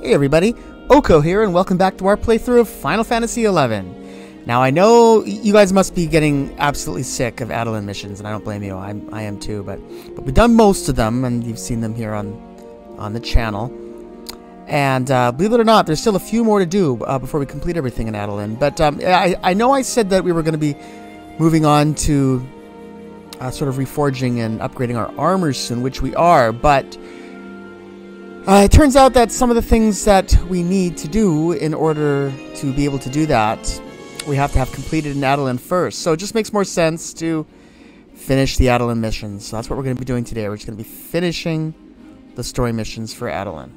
Hey everybody, Oko here, and welcome back to our playthrough of Final Fantasy XI. Now I know you guys must be getting absolutely sick of Adeline missions, and I don't blame you, I am too, but we've done most of them, and you've seen them here on the channel. And believe it or not, there's still a few more to do before we complete everything in Adeline. But I know I said that we were going to be moving on to sort of reforging and upgrading our armors soon, which we are, but it turns out that some of the things that we need to do in order to be able to do that, we have to have completed in Adeline first. So it just makes more sense to finish the Adeline missions. So that's what we're going to be doing today. We're just going to be finishing the story missions for Adeline.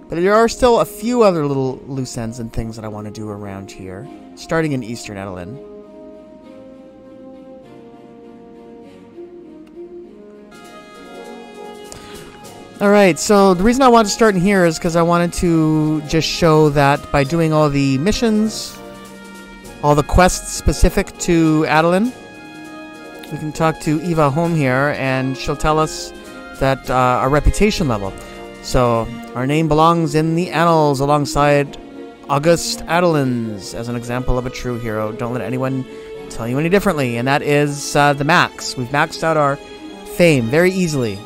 But there are still a few other little loose ends and things that I want to do around here, starting in Eastern Adeline. Alright, so the reason I wanted to start in here is because I wanted to just show that by doing all the missions, all the quests specific to Adeline, we can talk to Eva home here, and she'll tell us that our reputation level. So, our name belongs in the annals alongside August Adeline's as an example of a true hero. Don't let anyone tell you any differently, and that is the max. We've maxed out our fame very easily.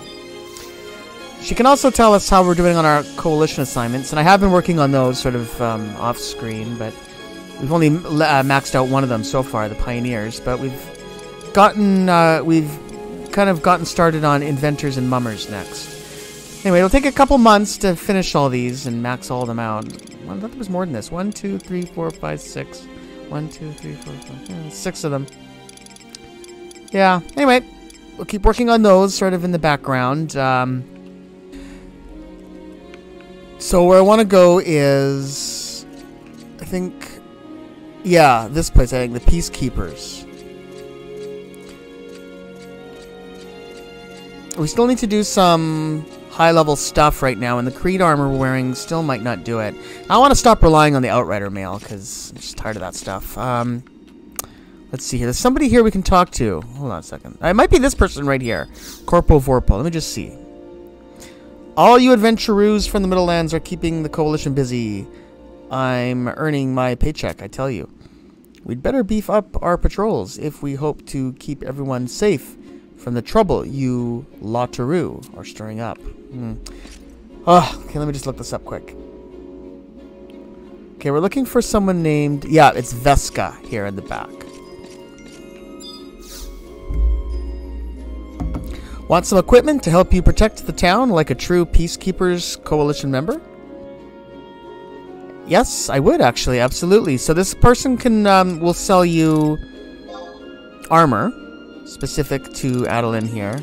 She can also tell us how we're doing on our coalition assignments, and I have been working on those sort of off screen, but we've only maxed out one of them so far, the Pioneers, but we've kind of gotten started on Inventors and Mummers next. Anyway, it'll take a couple months to finish all these and max all of them out. Well, I thought there was more than this. 1, 2, 3, 4, 5, 6. 1, 2, 3, 4, 5. Yeah, 6 of them. Yeah, anyway, we'll keep working on those sort of in the background. So where I want to go is, I think, yeah, this place, I think, the Peacekeepers. We still need to do some high-level stuff right now, and the Creed armor we're wearing still might not do it. I want to stop relying on the Outrider mail, because I'm just tired of that stuff. Let's see here. There's somebody here we can talk to. Hold on a second. It might be this person right here. Corpo Vorpo. Let me just see. All you adventuroos from the Middlelands are keeping the Coalition busy. I'm earning my paycheck, I tell you. We'd better beef up our patrols if we hope to keep everyone safe from the trouble you Lautaro are stirring up. Oh, okay, let me just look this up quick. Okay, we're looking for someone named... Yeah, it's Veska here in the back. Want some equipment to help you protect the town like a true Peacekeepers Coalition member? Yes, I would actually, absolutely. So this person can will sell you armor specific to Adeline here.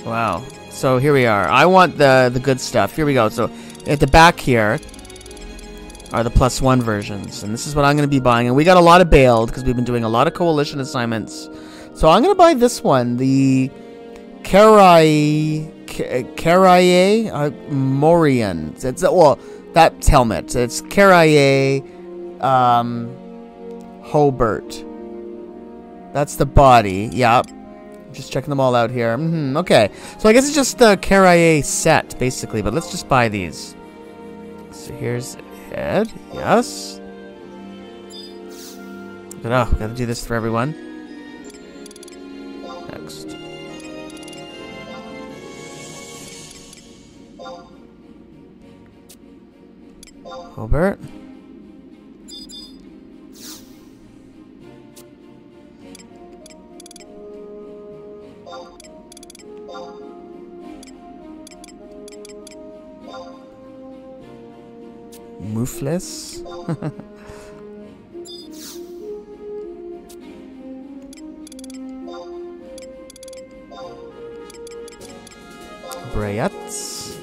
Wow. So here we are. I want the good stuff. Here we go. So at the back here are the +1 versions, and this is what I'm going to be buying. And we got a lot of bailed because we've been doing a lot of coalition assignments. So I'm going to buy this one, the Karaye Morian. It's well, that's helmet. It's Karaye Hobart. That's the body. Yep. Just checking them all out here. Okay. So I guess it's just the Karaye set, basically. But let's just buy these. So here's head. Yes. Oh, gotta do this for everyone. Next. Hobart. Moufless. Brayets.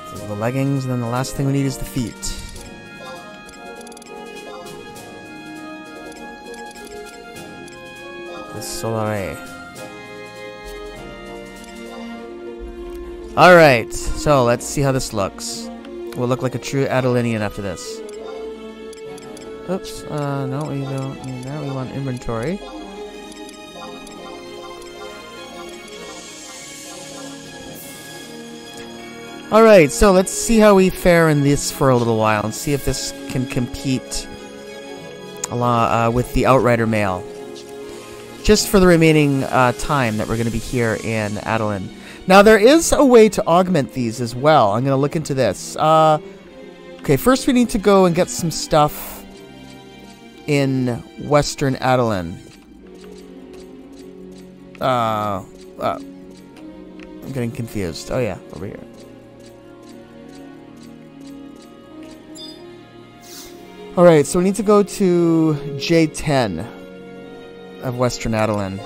So the leggings, and then the last thing we need is the feet. The Solare. Alright, so let's see how this looks. We'll look like a true Adelinian after this. Oops, no, we don't need that. We want inventory. Alright, so let's see how we fare in this for a little while and see if this can compete with the Outrider mail. Just for the remaining time that we're going to be here in Adalin. Now, there is a way to augment these as well. I'm going to look into this. Okay, first we need to go and get some stuff in Western Adalin. I'm getting confused. Oh yeah, over here. Alright, so we need to go to J10 of Western Adalin.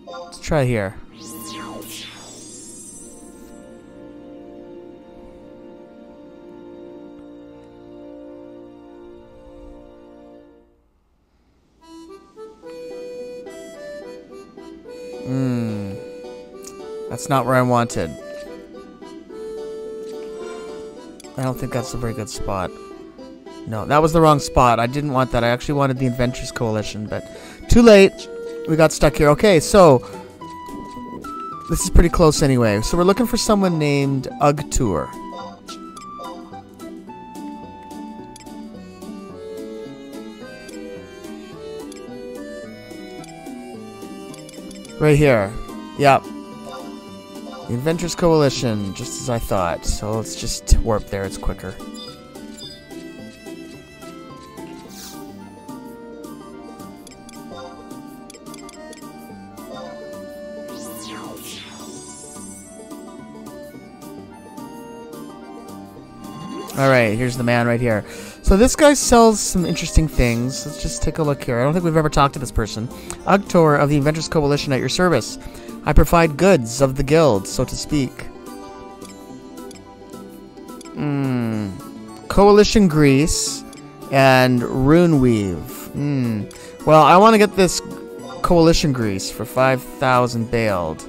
Let's try here. That's not where I wanted. I don't think that's a very good spot. No, that was the wrong spot. I didn't want that. I actually wanted the Adventurers Coalition, but too late. We got stuck here. Okay, so this is pretty close anyway. So we're looking for someone named Ugtour. Right here. Yep. The Adventurers Coalition, just as I thought. So let's just warp there, it's quicker. Alright, here's the man right here. So this guy sells some interesting things. Let's just take a look here. I don't think we've ever talked to this person. Ugtour of the Adventurers Coalition at your service. I provide goods of the guild, so to speak. Coalition grease and rune weave. Well, I want to get this coalition grease for 5,000 baled.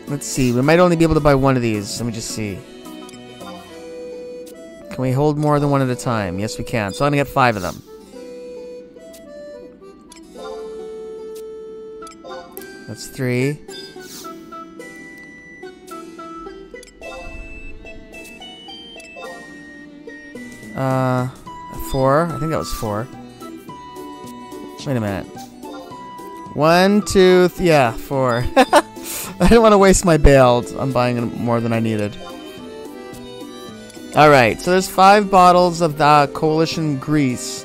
Let's see. We might only be able to buy one of these. Let me just see. Can we hold more than one at a time? Yes, we can. So I'm going to get 5 of them. That's 3. Four. I think that was 4. Wait a minute. 1, 2, yeah, 4. I didn't want to waste my baled. I'm buying more than I needed. Alright, so there's 5 bottles of the coalition grease.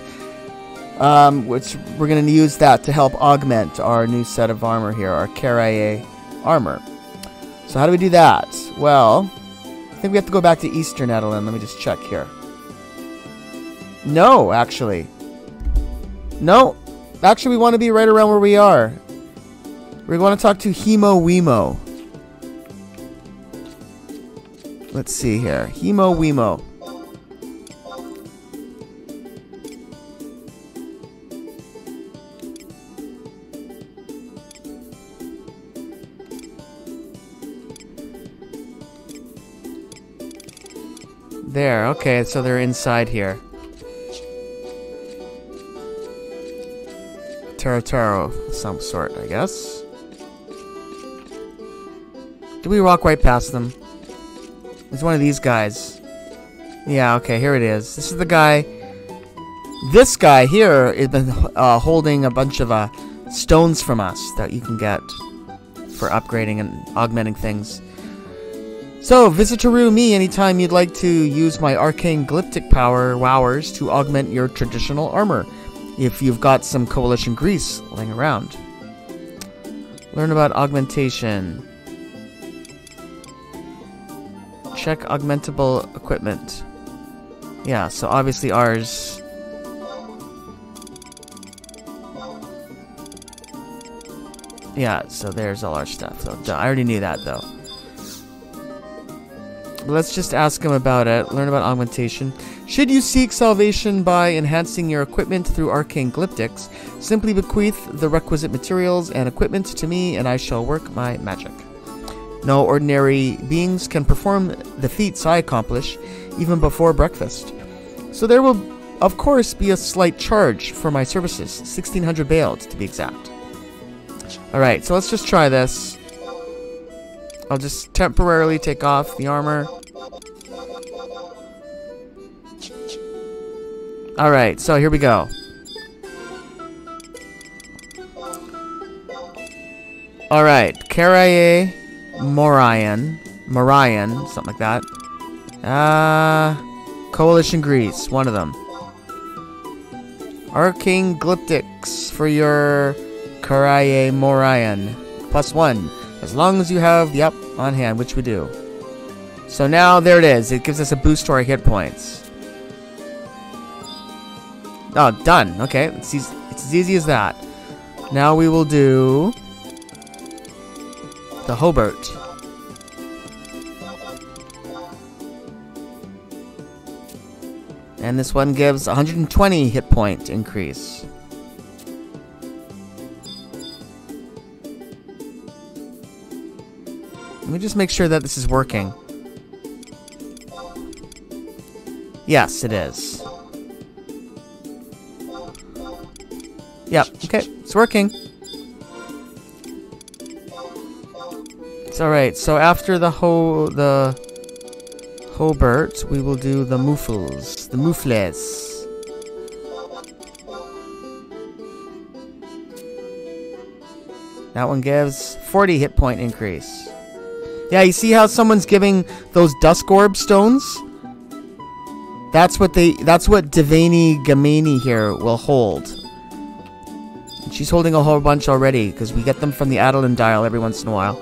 Which we're going to use that to help augment our new set of armor here, our Carrier armor. So how do we do that? Well, I think we have to go back to Eastern Adalin. Let me just check here. No, actually. No. Actually, we want to be right around where we are. We're going to talk to Hemo Wemo. Let's see here. Hemo Wemo. There, okay, so they're inside here. Taro of some sort, I guess. Did we walk right past them? It's one of these guys. Yeah, okay, here it is. This is the guy. This guy here has been holding a bunch of stones from us that you can get for upgrading and augmenting things. So, visit me anytime you'd like to use my arcane glyptic power wowers to augment your traditional armor, if you've got some coalition grease laying around. Learn about augmentation. Check augmentable equipment. Yeah, so obviously ours... Yeah, so there's all our stuff. So I already knew that, though. Let's just ask him about it. Learn about augmentation. Should you seek salvation by enhancing your equipment through arcane glyptics, simply bequeath the requisite materials and equipment to me, and I shall work my magic. No ordinary beings can perform the feats I accomplish, even before breakfast. So there will, of course, be a slight charge for my services. 1,600 bailed, to be exact. Alright, so let's just try this. I'll just temporarily take off the armor. Alright, so here we go. Alright, Karaye, Morion, something like that. Coalition Greece, one of them. Arcane Glyptics for your Karaye Morion. +1. As long as you have the up on hand, which we do. So now, there it is. It gives us a boost to our hit points. Oh, done. Okay, it's as easy as that. Now we will do the Hobart. And this one gives 120 hit point increase. Let me just make sure that this is working. Yes, it is. Yep, okay, it's working. It's alright, so after the Hobart, we will do the Moufles. The Moufles. That one gives 40 hit point increase. Yeah, you see how someone's giving those Dusk Orb stones? That's what Devani Gamani here will hold. And she's holding a whole bunch already, because we get them from the Adeline dial every once in a while.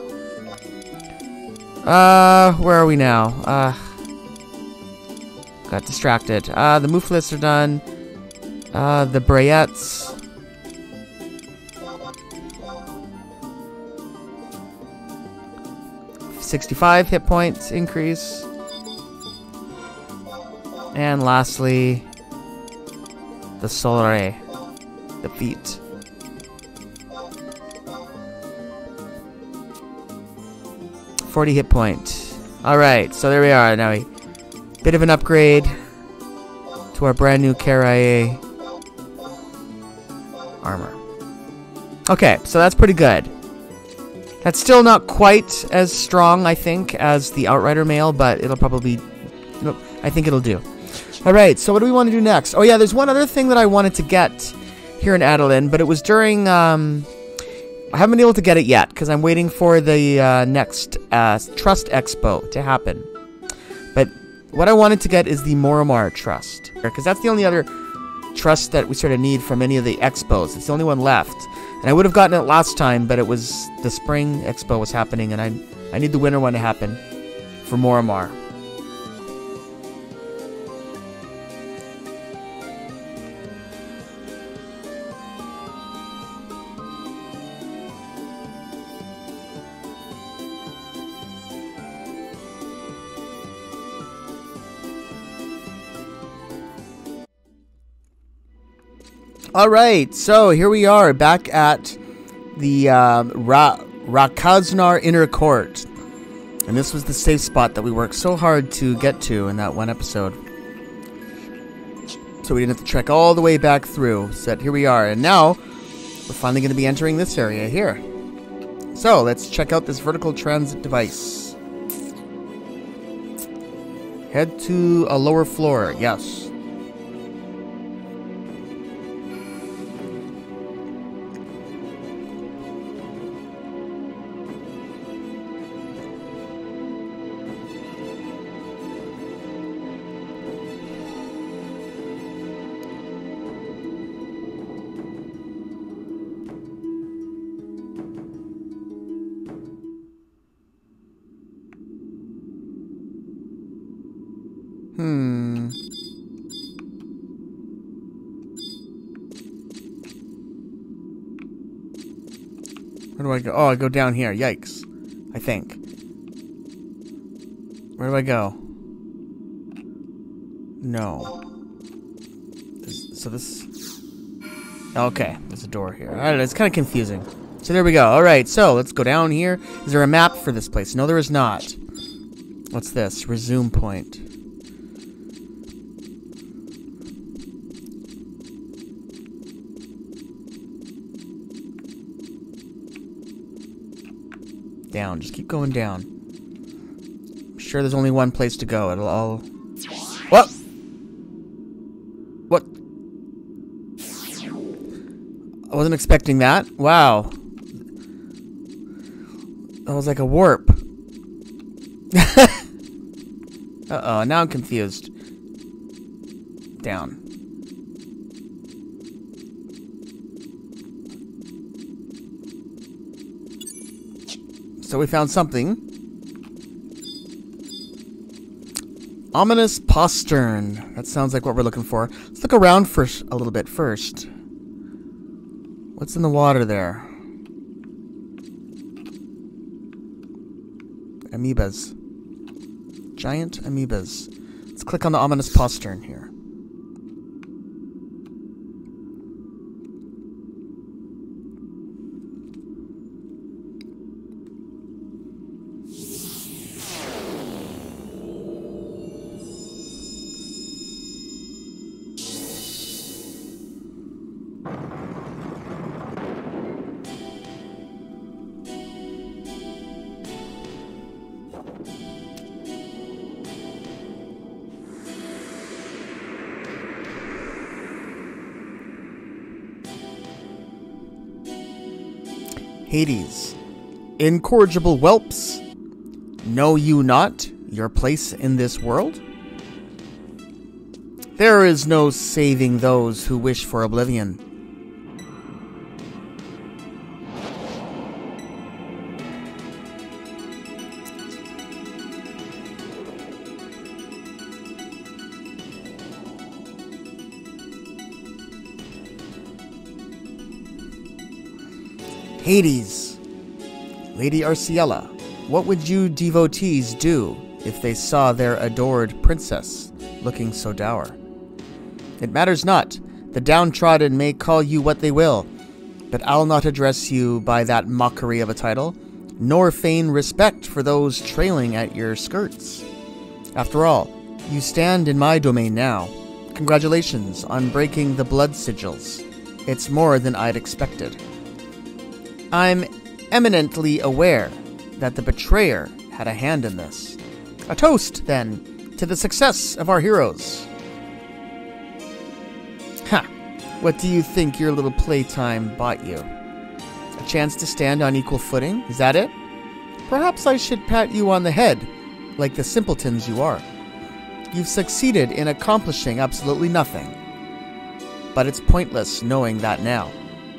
Where are we now? Got distracted. The Moufles are done. The Brayettes. $65 hit points increase. And lastly, the Solare. The feet. $40 hit point. Alright, so there we are. Now a bit of an upgrade to our brand new Karaye armor. Okay, so that's pretty good. That's still not quite as strong, I think, as the Outrider mail, but it'll probably... I think it'll do. Alright, so what do we want to do next? Oh yeah, there's one other thing that I wanted to get here in Adeline, but it was during... I haven't been able to get it yet, because I'm waiting for the next Trust Expo to happen. But what I wanted to get is the Moramar Trust, because that's the only other trust that we sort of need from any of the expos. It's the only one left. And I would have gotten it last time, but it was the Spring Expo was happening, and I need the winter one to happen for Moramar. Alright, so here we are back at the Rakaznar Inner Court. And this was the safe spot that we worked so hard to get to in that one episode. So we didn't have to trek all the way back through. So here we are. And now, we're finally going to be entering this area here. So, let's check out this vertical transit device. Head to a lower floor. Yes. Where do I go? Oh, I go down here. Yikes. I think. Where do I go? No. So this... Okay, there's a door here. I don't know, it's kind of confusing. So there we go. Alright, so let's go down here. Is there a map for this place? No, there is not. What's this? Resume point. Down. Just keep going down. I'm sure there's only one place to go. It'll all... What? What? I wasn't expecting that. Wow. That was like a warp. Uh-oh, now I'm confused. Down. So we found something. Ominous postern. That sounds like what we're looking for. Let's look around for a little bit first. What's in the water there? Amoebas. Giant amoebas. Let's click on the ominous postern here. Hades, incorrigible whelps, know you not your place in this world? There is no saving those who wish for oblivion. Hades, Lady Arciella, what would you devotees do if they saw their adored princess looking so dour? It matters not. The downtrodden may call you what they will, but I'll not address you by that mockery of a title, nor feign respect for those trailing at your skirts. After all, you stand in my domain now. Congratulations on breaking the blood sigils. It's more than I'd expected. I'm eminently aware that the betrayer had a hand in this. A toast, then, to the success of our heroes. Ha! What do you think your little playtime bought you? A chance to stand on equal footing? Is that it? Perhaps I should pat you on the head, like the simpletons you are. You've succeeded in accomplishing absolutely nothing. But it's pointless knowing that now,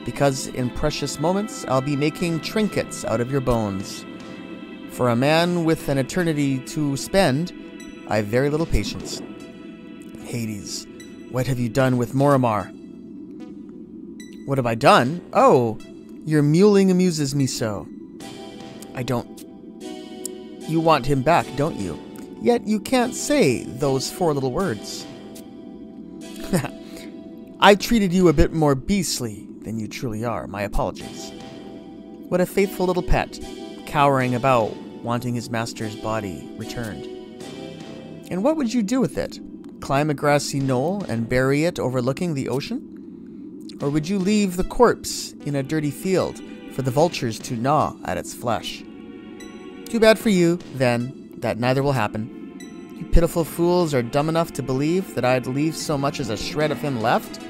because in precious moments I'll be making trinkets out of your bones. For a man with an eternity to spend, I've very little patience. Hades, what have you done with Moramar? What have I done? Oh, your mewling amuses me so. I don't... You want him back, don't you? Yet you can't say those 4 little words. I treated you a bit more beastly than you truly are. My apologies. What a faithful little pet, cowering about, wanting his master's body returned. And what would you do with it? Climb a grassy knoll and bury it overlooking the ocean? Or would you leave the corpse in a dirty field for the vultures to gnaw at its flesh? Too bad for you, then, that neither will happen. You pitiful fools are dumb enough to believe that I'd leave so much as a shred of him left?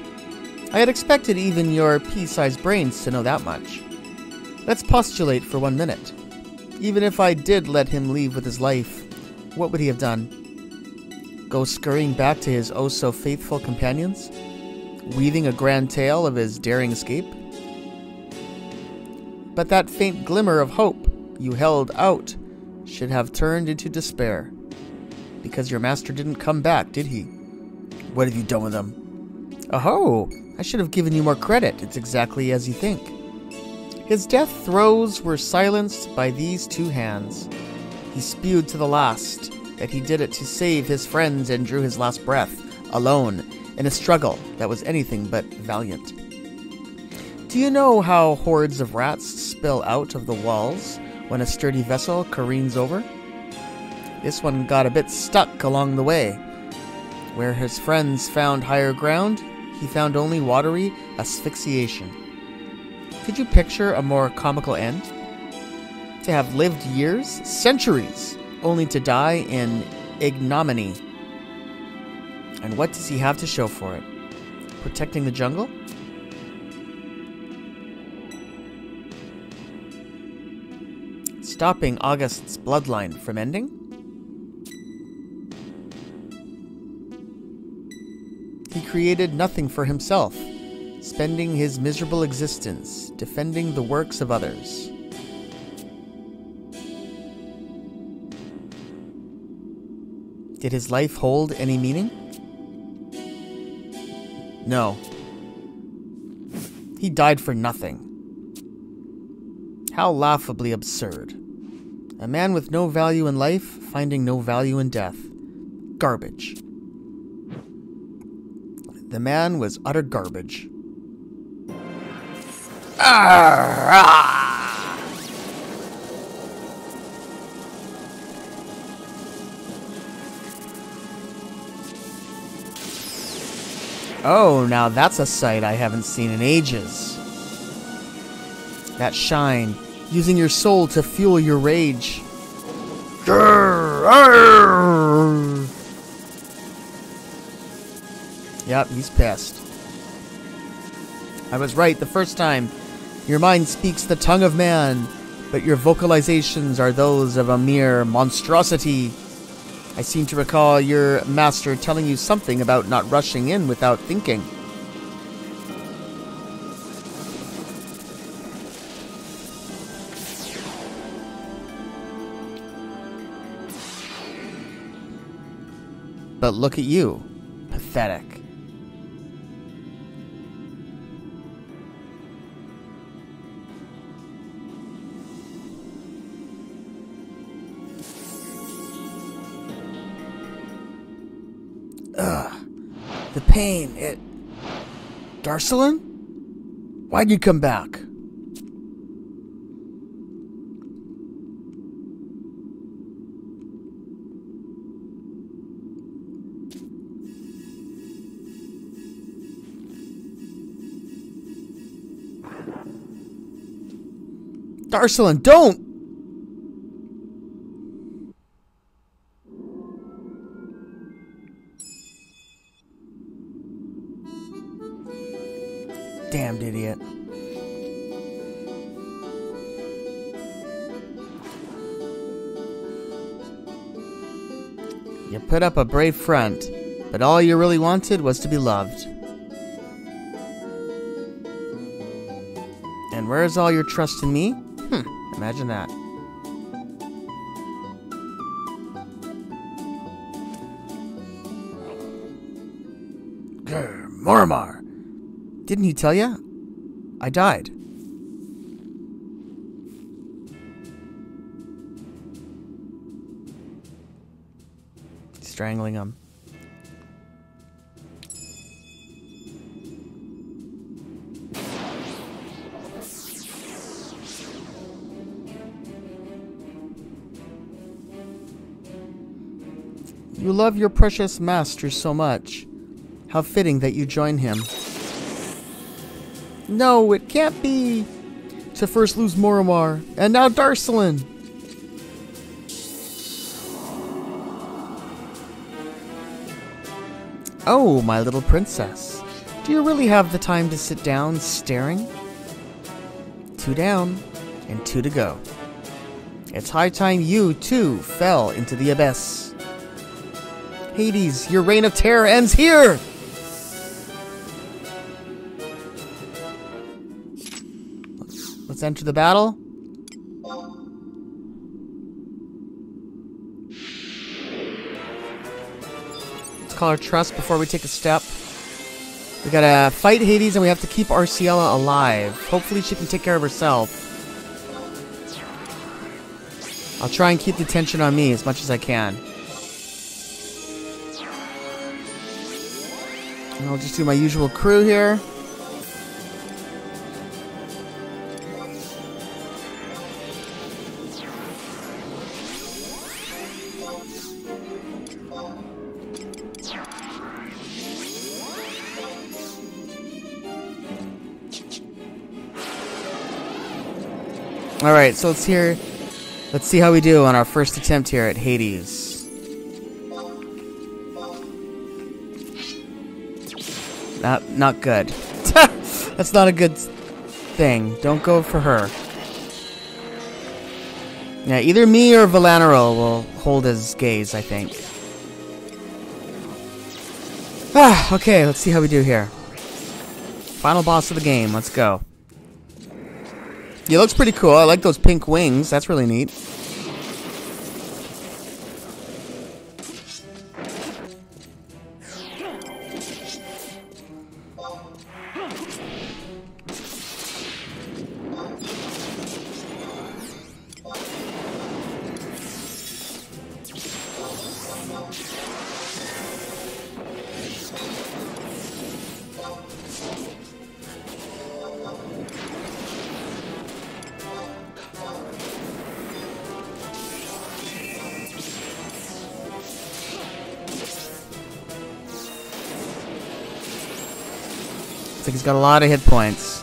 I had expected even your pea-sized brains to know that much. Let's postulate for 1 minute. Even if I did let him leave with his life, what would he have done? Go scurrying back to his oh-so-faithful companions? Weaving a grand tale of his daring escape? But that faint glimmer of hope you held out should have turned into despair. Because your master didn't come back, did he? What have you done with him? Oh, I should have given you more credit. It's exactly as you think. His death throes were silenced by these 2 hands. He spewed to the last that he did it to save his friends and drew his last breath, alone, in a struggle that was anything but valiant. Do you know how hordes of rats spill out of the walls when a sturdy vessel careens over? This one got a bit stuck along the way. Where his friends found higher ground, he found only watery asphyxiation. Could you picture a more comical end? To have lived years, centuries, only to die in ignominy. And what does he have to show for it? Protecting the jungle? Stopping August's bloodline from ending? He created nothing for himself, spending his miserable existence defending the works of others. Did his life hold any meaning? No. He died for nothing. How laughably absurd. A man with no value in life, finding no value in death. Garbage. The man was utter garbage. Oh, now that's a sight I haven't seen in ages. That shine, using your soul to fuel your rage. Yep, he's pissed. I was right the first time. Your mind speaks the tongue of man, but your vocalizations are those of a mere monstrosity. I seem to recall your master telling you something about not rushing in without thinking. But look at you. Pathetic. The pain, it... Darcelin? Why'd you come back? Darcelin, don't! Damned idiot. You put up a brave front, but all you really wanted was to be loved. And where's all your trust in me? Imagine that. Grr, Mormar! Didn't he tell you? I died. Strangling him. You love your precious master so much. How fitting that you join him. No, it can't be. To first lose Moromar, and now Darcelin. Oh, my little princess. Do you really have the time to sit down staring? 2 down, and 2 to go. It's high time you, too, fell into the abyss. Hades, your reign of terror ends here! Let's enter the battle. Let's call our trust before we take a step. We gotta fight Hades and we have to keep Arciella alive. Hopefully she can take care of herself. I'll try and keep the tension on me as much as I can. And I'll just do my usual crew here. Alright, so let's hear Let's see how we do on our first attempt here at Hades. Not good. That's not a good thing. Don't go for her. Yeah, either me or Valanero will hold his gaze, I think. Okay, let's see how we do here. Final boss of the game, let's go. He looks pretty cool. I like those pink wings. That's really neat. Looks like he's got a lot of hit points.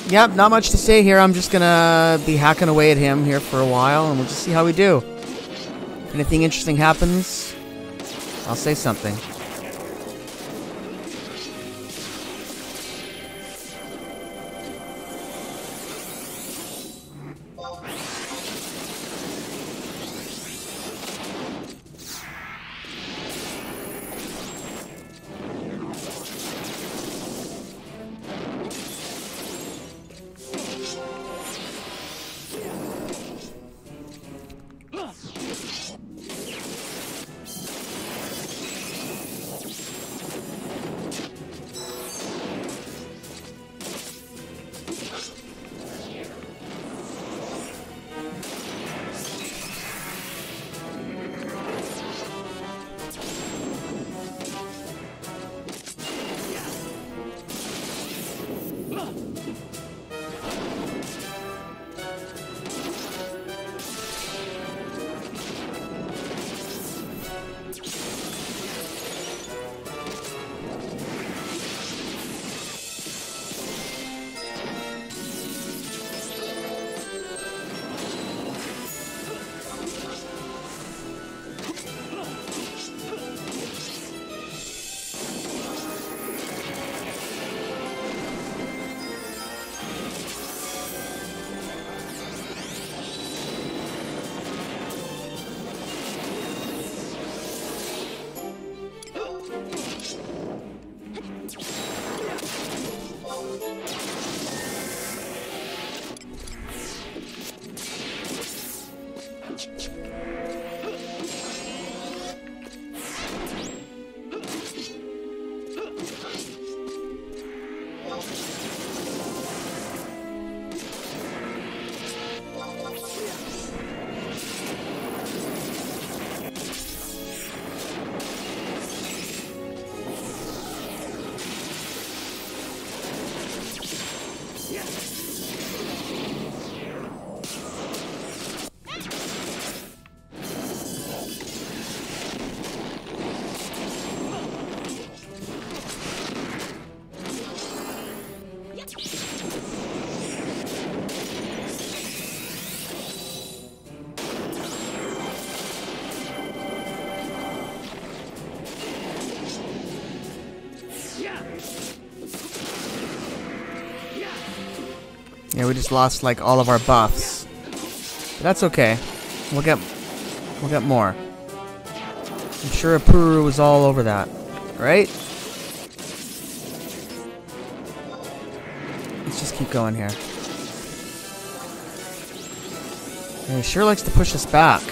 Yep, not much to say here. I'm just gonna be hacking away at him here for a while, and we'll just see how we do. If anything interesting happens, I'll say something. Yeah, we just lost like all of our buffs. But that's okay. We'll get more. I'm sure Apuru was all over that, right? Let's just keep going here. And he sure likes to push us back.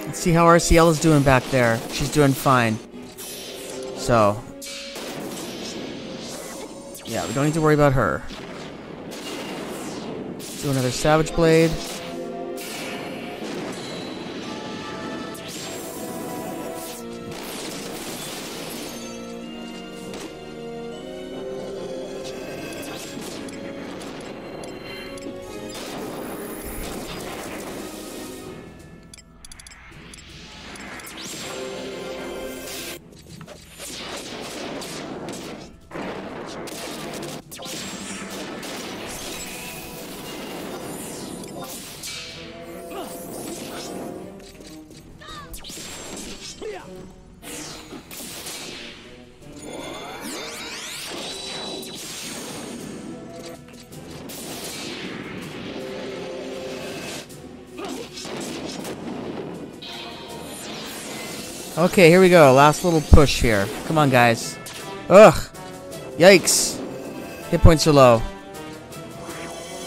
Let's see how RCL is doing back there. She's doing fine. So, yeah, we don't need to worry about her. Do another Savage Blade. Okay, here we go. Last little push here. Come on, guys. Ugh. Yikes. Hit points are low.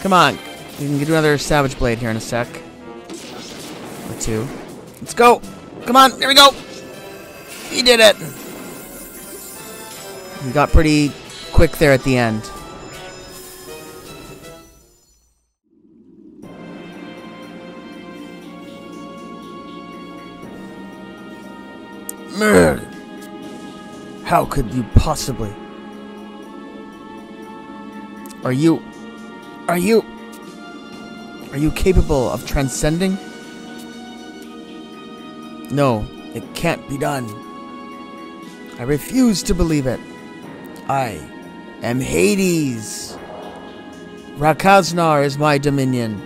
Come on. We can do another Savage Blade here in a sec. Or two. Let's go. Come on. There we go. He did it. We got pretty quick there at the end. Murder! How could you possibly? Are you capable of transcending? No, it can't be done. I refuse to believe it. I am Hades. Rakaznar is my dominion.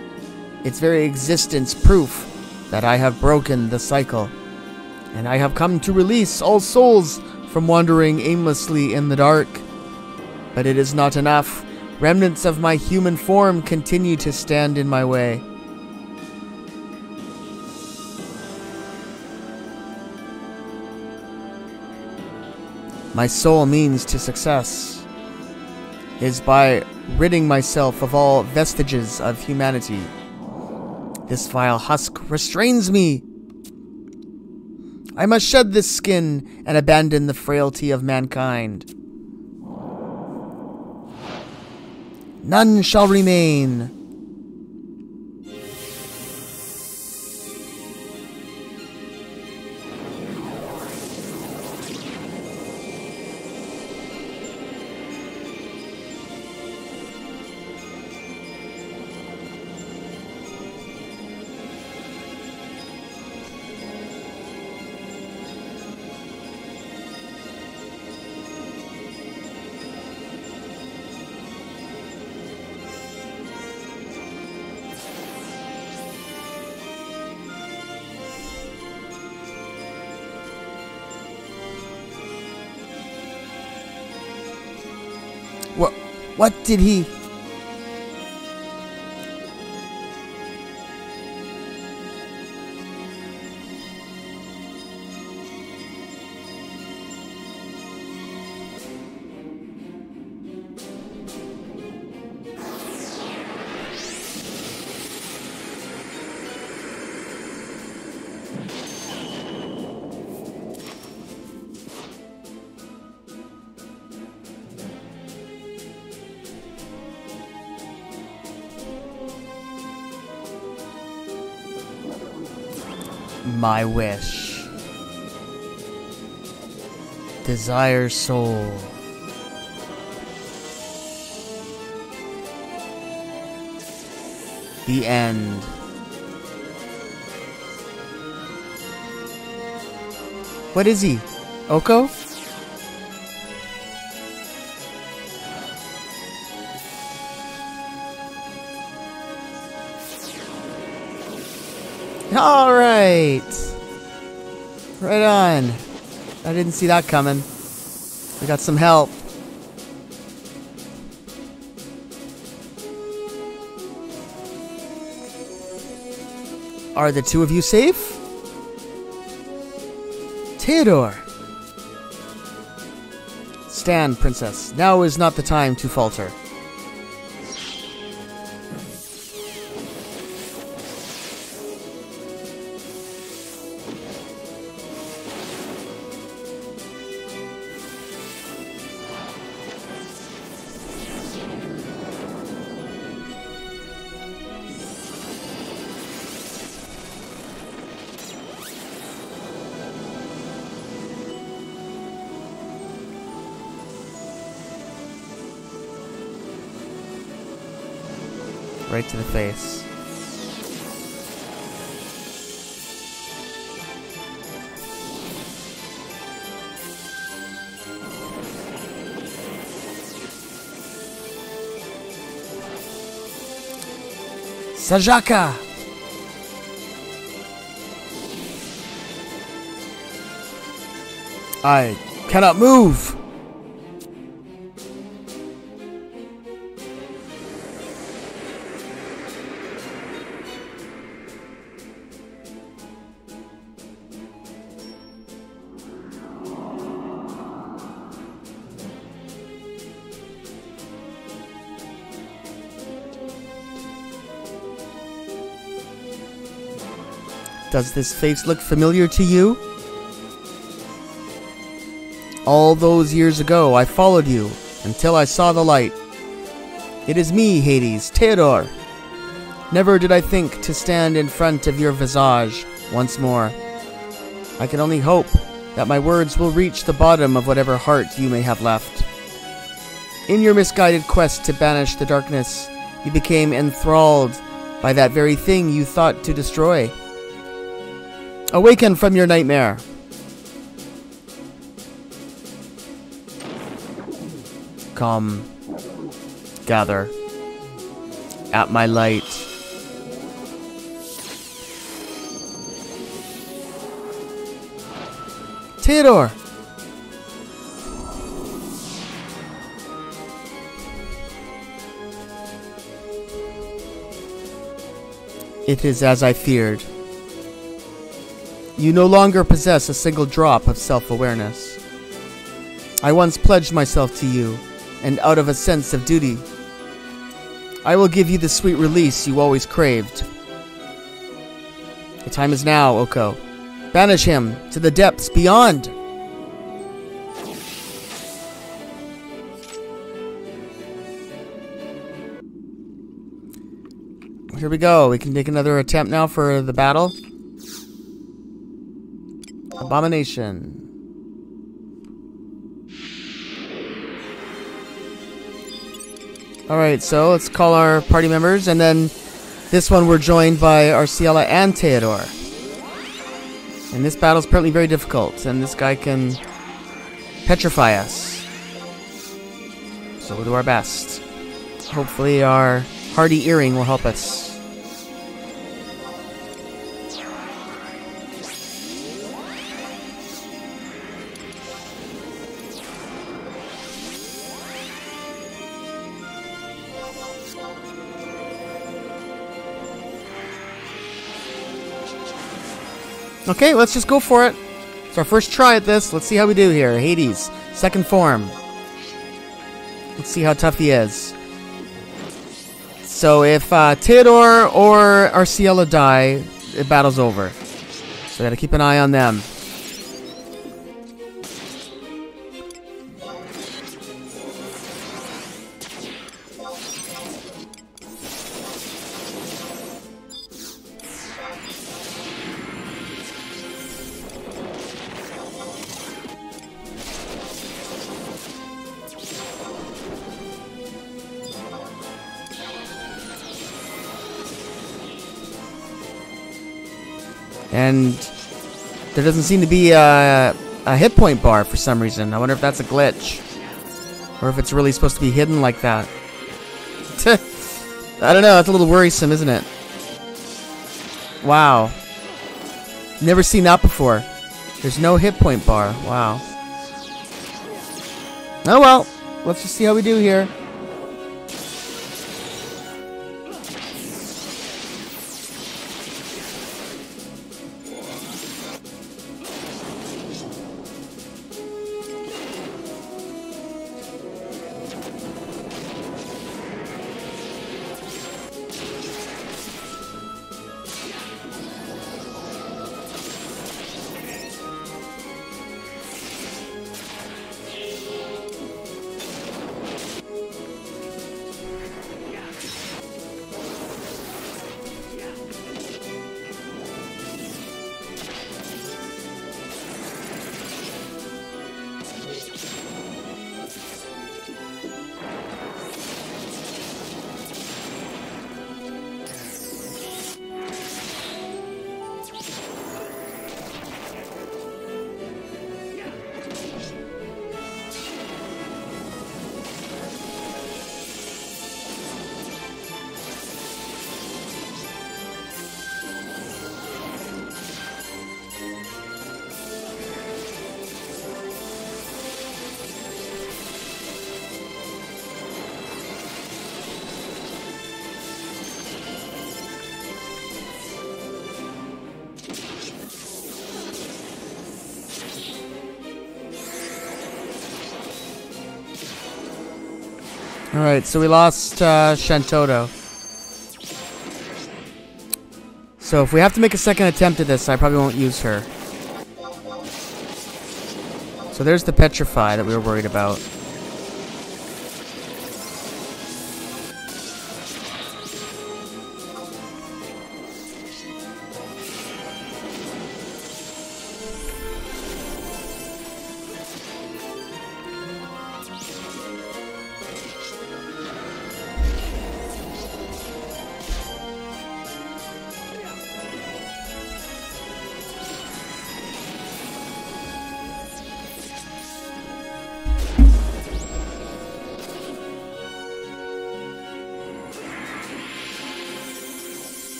Its very existence proof that I have broken the cycle. And I have come to release all souls from wandering aimlessly in the dark. But it is not enough. Remnants of my human form continue to stand in my way. My sole means to success is by ridding myself of all vestiges of humanity. This vile husk restrains me. I must shed this skin and abandon the frailty of mankind. None shall remain. What did he... My wish. Desire soul. The end. What is he? Oko? Alright! Right on. I didn't see that coming. We got some help. Are the two of you safe? Theodore! Stand, princess. Now is not the time to falter. Right to the face. Sajaka! I cannot move! Does this face look familiar to you? All those years ago, I followed you until I saw the light. It is me, Hades, Theodore. Never did I think to stand in front of your visage once more. I can only hope that my words will reach the bottom of whatever heart you may have left. In your misguided quest to banish the darkness, you became enthralled by that very thing you thought to destroy. Awaken from your nightmare. Come, gather at my light. Theodore! It is as I feared. You no longer possess a single drop of self-awareness. I once pledged myself to you, and out of a sense of duty, I will give you the sweet release you always craved. The time is now, Oko. Banish him to the depths beyond! Here we go. We can make another attempt now for the battle. Abomination. Alright, so let's call our party members, and then this one we're joined by Arciela and Theodore. And this battle's apparently very difficult, and this guy can petrify us. So we'll do our best. Hopefully our hardy earring will help us. Okay, let's just go for it. It's our first try at this. Let's see how we do here. Hades, second form. Let's see how tough he is. So if Theodore or Arciela die, the battle's over. So I gotta keep an eye on them. And there doesn't seem to be a hit point bar for some reason. I wonder if that's a glitch. Or if it's really supposed to be hidden like that. I don't know, it's a little worrisome, isn't it? Wow. Never seen that before. There's no hit point bar. Wow. Oh well. Let's just see how we do here. Alright, so we lost Shantoto. So if we have to make a second attempt at this, I probably won't use her. So there's the Petrify that we were worried about.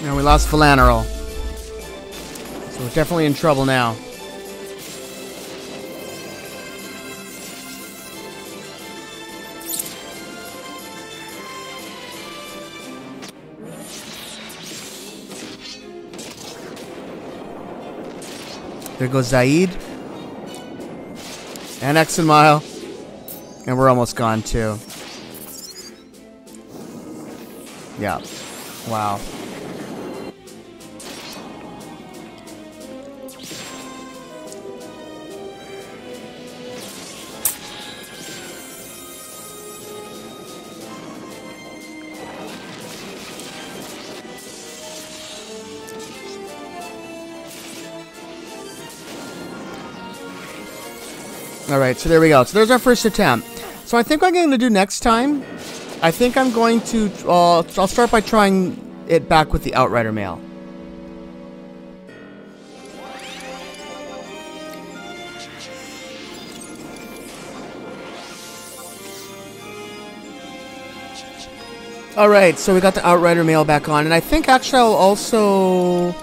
And we lost Flanerol. So we're definitely in trouble now. There goes Zaid. And Exenmile. And we're almost gone too. Yeah. Wow. Alright, so there we go. So there's our first attempt. So I think what I'm going to do next time, I think I'm going to, I'll start by trying it back with the Outrider Mail. Alright, so we got the Outrider mail back on, and I think actually I'll also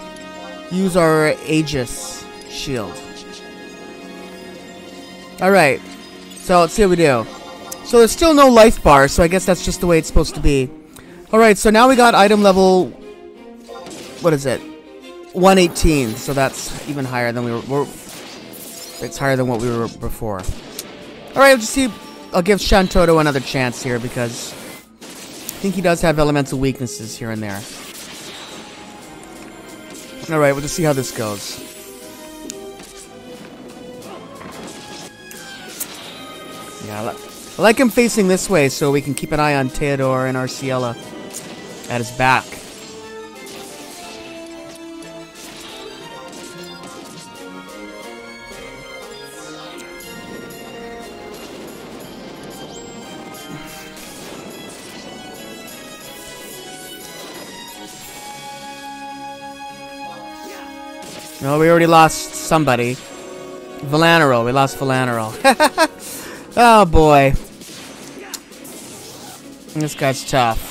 use our Aegis shield. Alright, so let's see what we do. So there's still no life bar, so I guess that's just the way it's supposed to be. Alright, so now we got item level... What is it? 118, so that's even higher than we were... It's higher than what we were before. Alright, let's just see... I'll give Shantoto another chance here, because... I think he does have elemental weaknesses here and there. Alright, we'll just see how this goes. Yeah, I like him facing this way so we can keep an eye on Theodore and Arciella at his back. No, we already lost somebody. Valanero. We lost Valanero. Oh, boy. This guy's tough.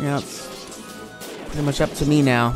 Yeah, it's pretty much up to me now.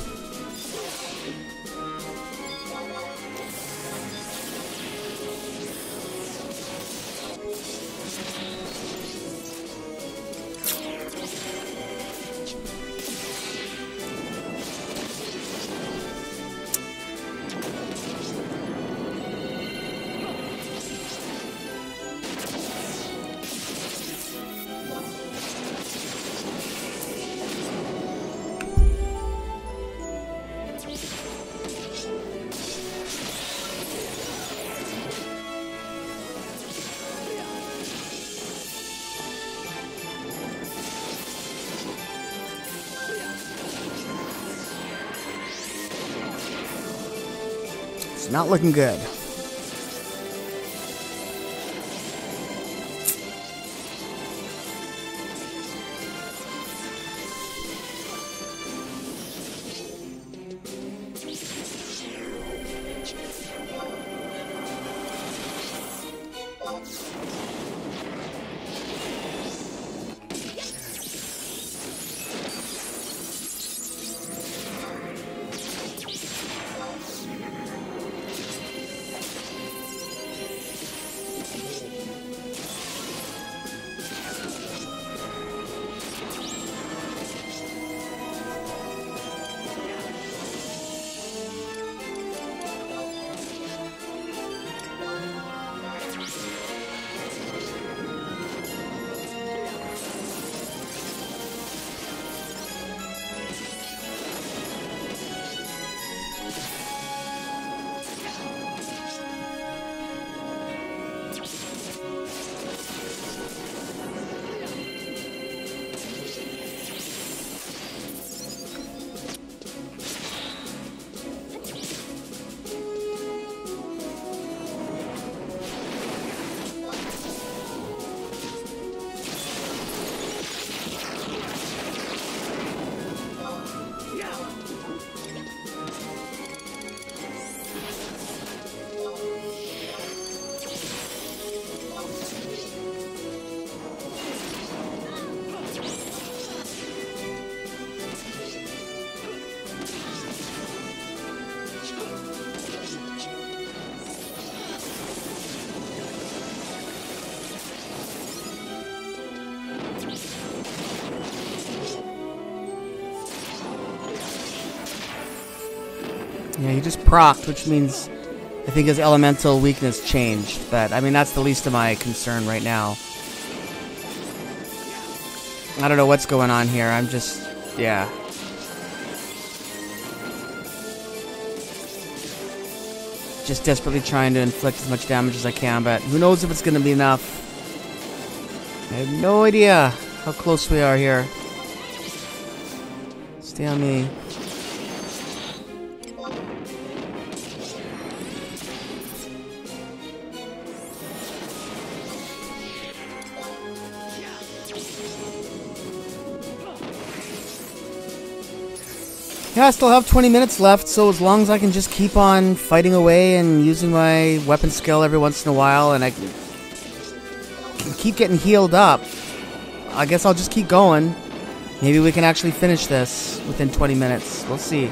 It's not looking good. Yeah, he just procced, which means I think his elemental weakness changed. But, I mean, that's the least of my concern right now. I don't know what's going on here. I'm just... yeah. Just desperately trying to inflict as much damage as I can, but who knows if it's going to be enough. I have no idea how close we are here. Stay on me. Yeah, I still have 20 minutes left, so as long as I can just keep on fighting away and using my weapon skill every once in a while, and I can keep getting healed up, I guess I'll just keep going. Maybe we can actually finish this within 20 minutes. We'll see.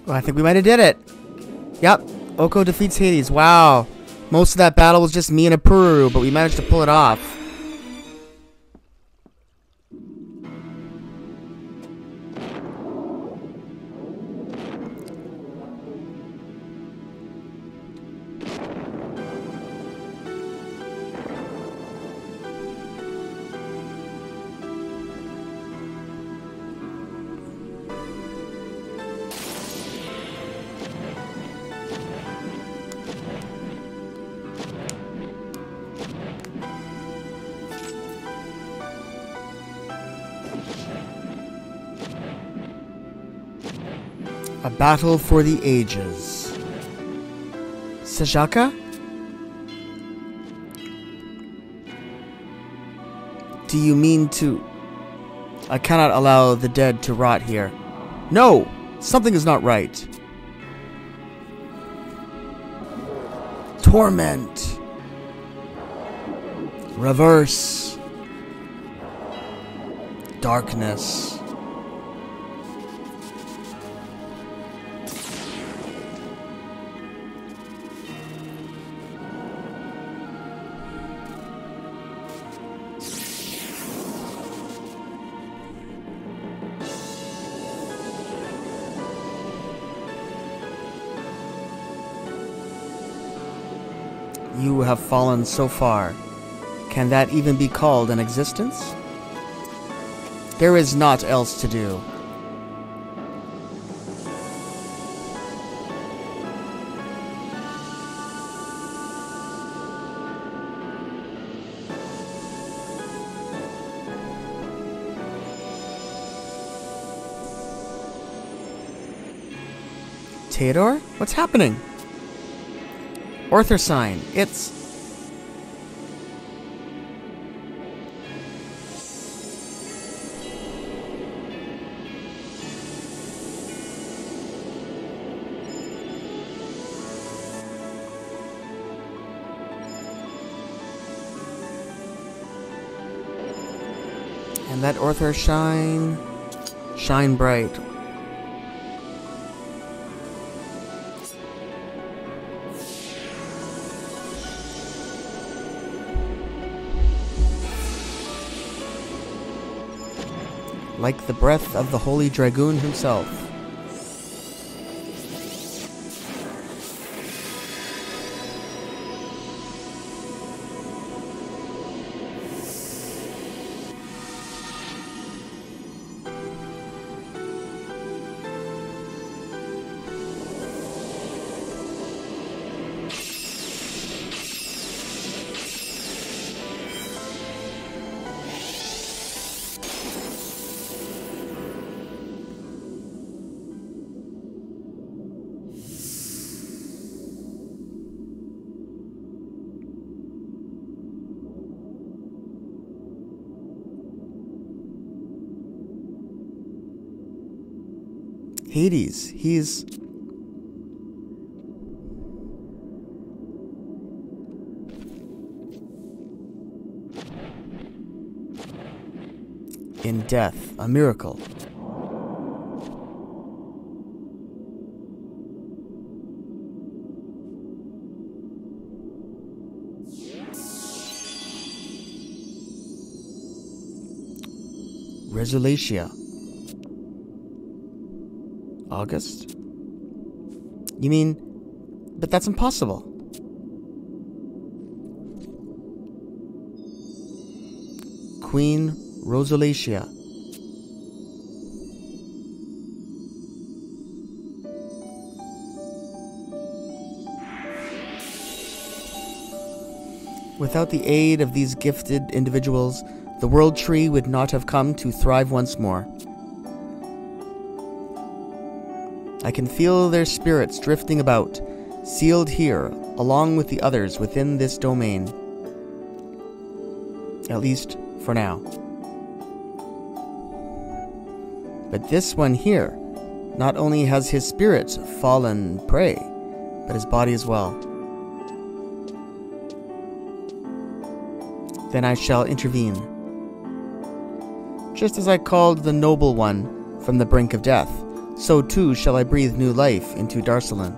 Well, I think we might have did it. Yep. Oko defeats Hades. Wow. Most of that battle was just me and a Puru, but we managed to pull it off. A battle for the ages. Sajaka? Do you mean to... I cannot allow the dead to rot here. No! Something is not right. Torment. Reverse. Darkness. You have fallen so far. Can that even be called an existence? There is naught else to do. Theodore? What's happening? Otharsyne, it's... And that Otharsyne... Shine bright. Like the breath of the Holy Dragoon himself. Hades, he's... in death, a miracle. Resolatia. August? You mean... But that's impossible. Queen Rosolatia. Without the aid of these gifted individuals, the world tree would not have come to thrive once more. I can feel their spirits drifting about, sealed here, along with the others within this domain. At least, for now. But this one here, not only has his spirit fallen prey, but his body as well. Then I shall intervene. Just as I called the noble one from the brink of death, so too shall I breathe new life into Otharsyne.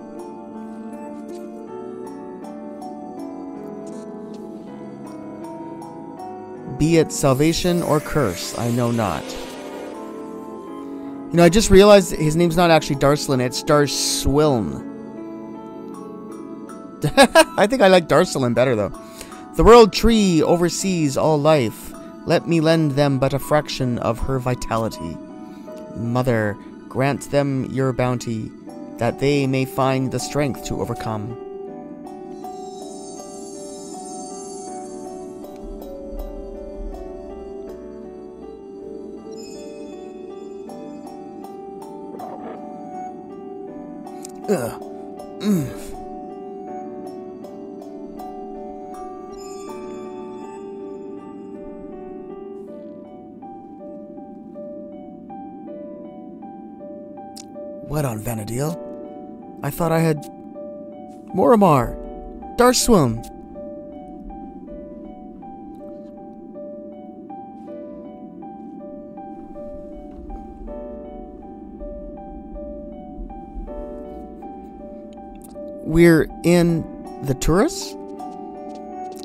Be it salvation or curse, I know not. You know, I just realized his name's not actually Otharsyne, it's Otharsyne. I think I like Otharsyne better, though. The world tree oversees all life. Let me lend them but a fraction of her vitality. Mother, grant them your bounty, that they may find the strength to overcome. Ugh. What on Vanadil? I thought I had... Moramar! Otharsyne! We're in the tourists?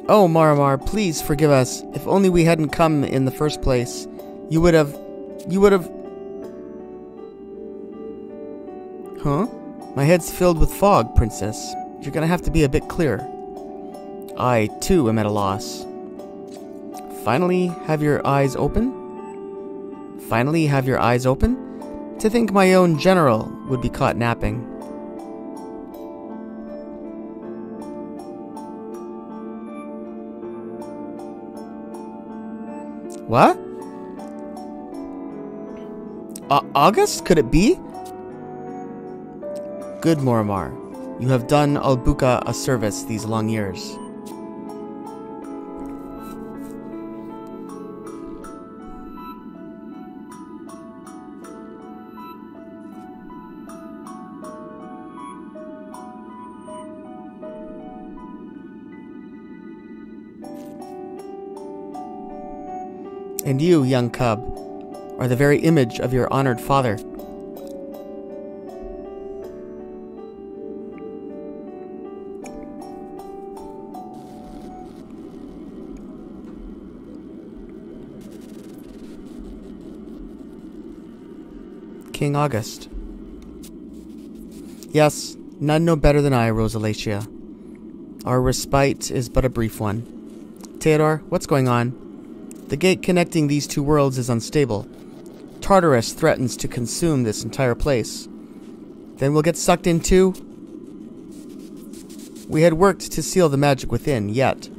Oh, Moramar, please forgive us. If only we hadn't come in the first place. You would have... Huh? My head's filled with fog, Princess. You're gonna have to be a bit clearer. I, too, am at a loss. Finally, have your eyes open? Finally, have your eyes open? To think my own general would be caught napping. What? August? Could it be? Good, Moramar. You have done Albuka a service these long years. And you, young cub, are the very image of your honored father. King August. Yes, none know better than I, Rosolatia. Our respite is but a brief one. Theodore, what's going on? The gate connecting these two worlds is unstable. Tartarus threatens to consume this entire place. Then we'll get sucked in too? We had worked to seal the magic within, yet.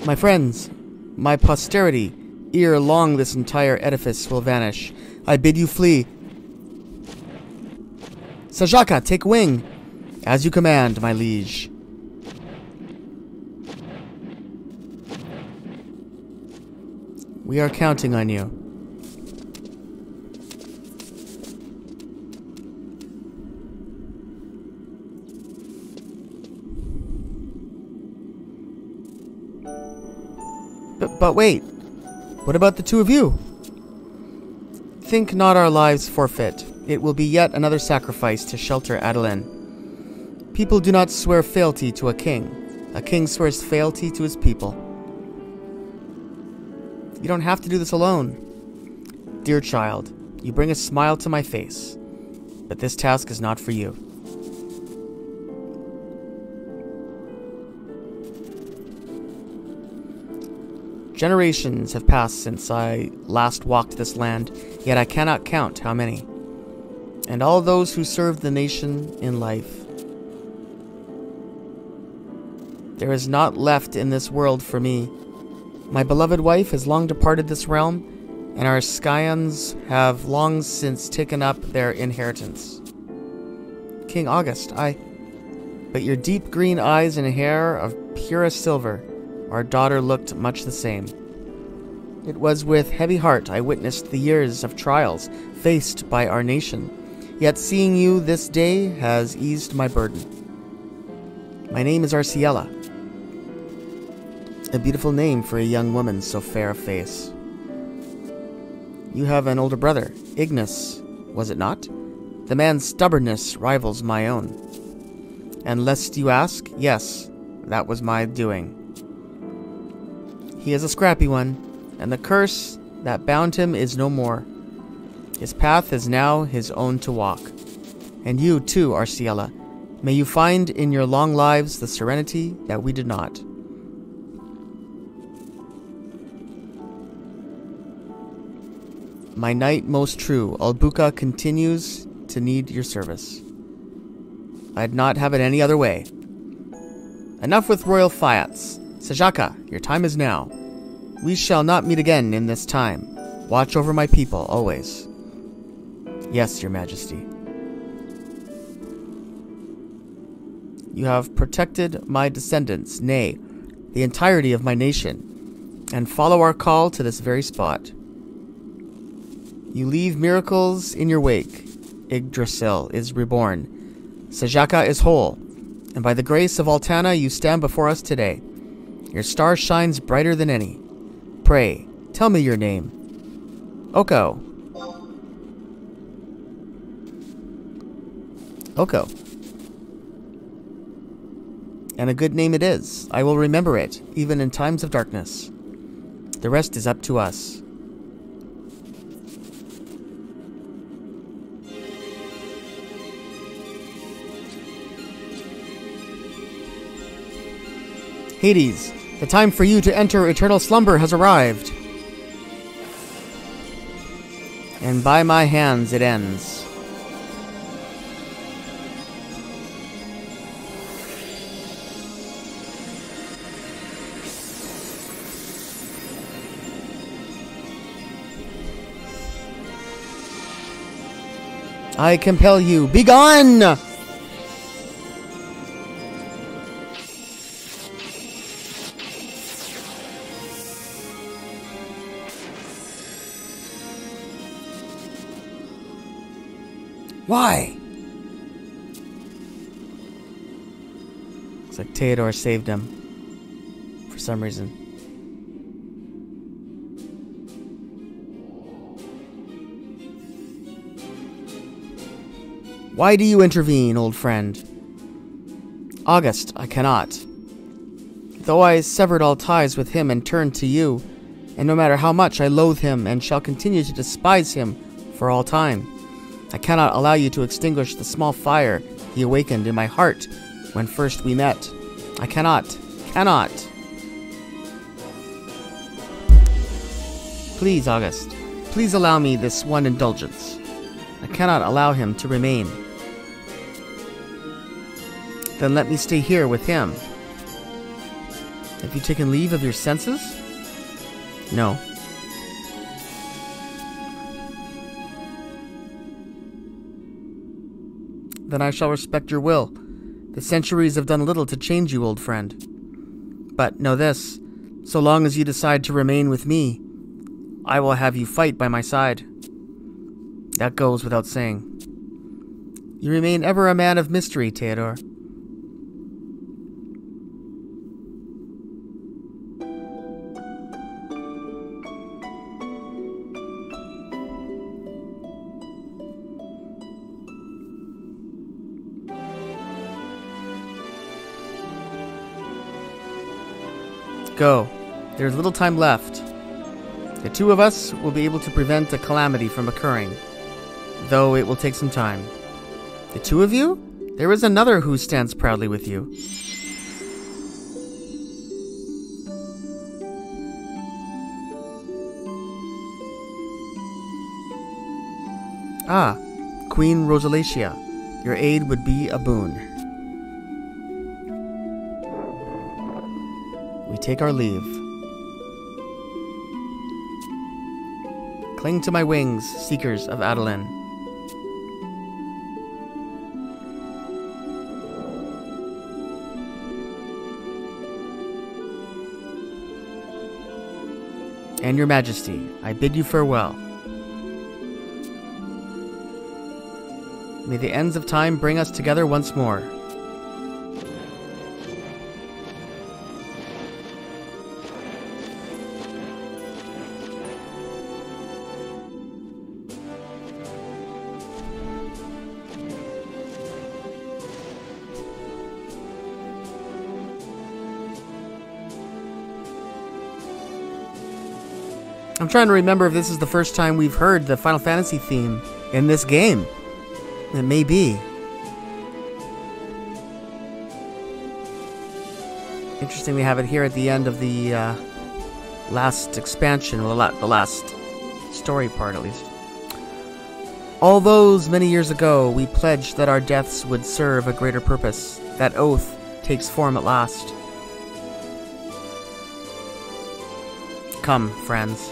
My friends, my posterity, ere long this entire edifice will vanish. I bid you flee. Sajaka, take wing. As you command, my liege. We are counting on you. But wait. What about the two of you? Think not our lives forfeit. It will be yet another sacrifice to shelter Adelaide. People do not swear fealty to a king. A king swears fealty to his people. You don't have to do this alone. Dear child, you bring a smile to my face, but this task is not for you. Generations have passed since I last walked this land, yet I cannot count how many. And all those who served the nation in life. There is naught left in this world for me. My beloved wife has long departed this realm, and our scions have long since taken up their inheritance. King August, but your deep green eyes and hair of purest silver, our daughter looked much the same. It was with heavy heart I witnessed the years of trials faced by our nation, yet seeing you this day has eased my burden. My name is Arciella, a beautiful name for a young woman so fair of face. You have an older brother, Ignis, was it not? The man's stubbornness rivals my own. And lest you ask, yes, that was my doing. He is a scrappy one, and the curse that bound him is no more. His path is now his own to walk. And you, too, Arciella, may you find in your long lives the serenity that we did not. My knight most true, Albuca continues to need your service. I'd not have it any other way. Enough with royal fiats. Sajaka, your time is now. We shall not meet again in this time. Watch over my people, always. Yes, your majesty. You have protected my descendants, nay, the entirety of my nation, and follow our call to this very spot. You leave miracles in your wake. Yggdrasil is reborn. Sajaka is whole, and by the grace of Altana you stand before us today. Your star shines brighter than any. Pray, tell me your name. Oko. Oko. And a good name it is. I will remember it, even in times of darkness. The rest is up to us. Hades, the time for you to enter eternal slumber has arrived. And by my hands it ends. I compel you, be gone! Why? It's like Theodore saved him. For some reason. Why do you intervene, old friend? August, I cannot. Though I severed all ties with him and turned to you, and no matter how much I loathe him and shall continue to despise him for all time, I cannot allow you to extinguish the small fire he awakened in my heart when first we met. I cannot. Please, August, please allow me this one indulgence. I cannot allow him to remain. Then let me stay here with him. Have you taken leave of your senses? No. Then I shall respect your will. The centuries have done little to change you, old friend. But know this, so long as you decide to remain with me, I will have you fight by my side. That goes without saying. You remain ever a man of mystery, Theodore. Go. There is little time left. The two of us will be able to prevent a calamity from occurring, though it will take some time. The two of you? There is another who stands proudly with you. Ah, Queen Rosalacia, your aid would be a boon. We take our leave. Cling to my wings, seekers of Adolin. And your majesty, I bid you farewell. May the ends of time bring us together once more. I'm trying to remember if this is the first time we've heard the Final Fantasy theme in this game. It may be. Interesting, we have it here at the end of the last expansion, well, the last story part at least. All those many years ago, we pledged that our deaths would serve a greater purpose. That oath takes form at last. Come, friends.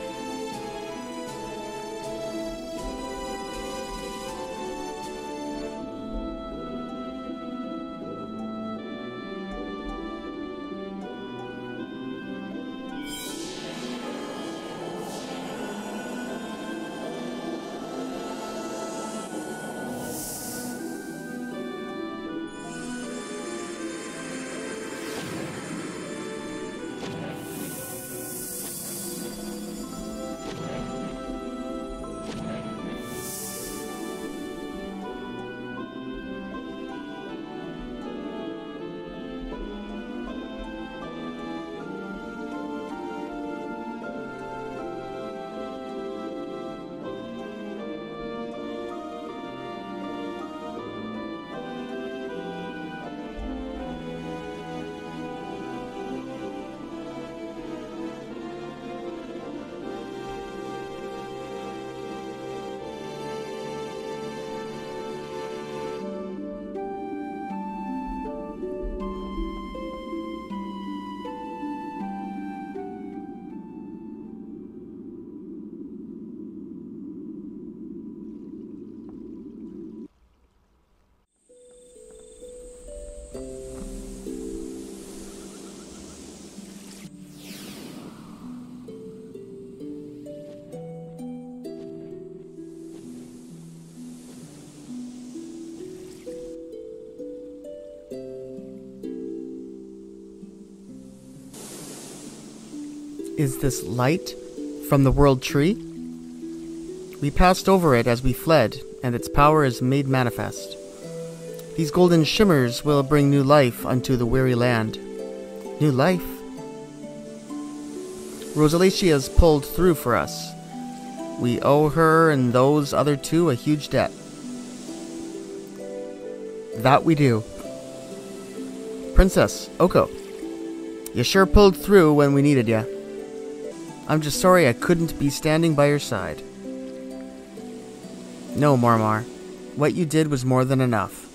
Is this light from the World Tree? We passed over it as we fled, and its power is made manifest. These golden shimmers will bring new life unto the weary land. New life? Rosalacia's pulled through for us. We owe her and those other two a huge debt. That we do. Princess, Oko, you sure pulled through when we needed ya. I'm just sorry I couldn't be standing by your side. No, Marmar. What you did was more than enough.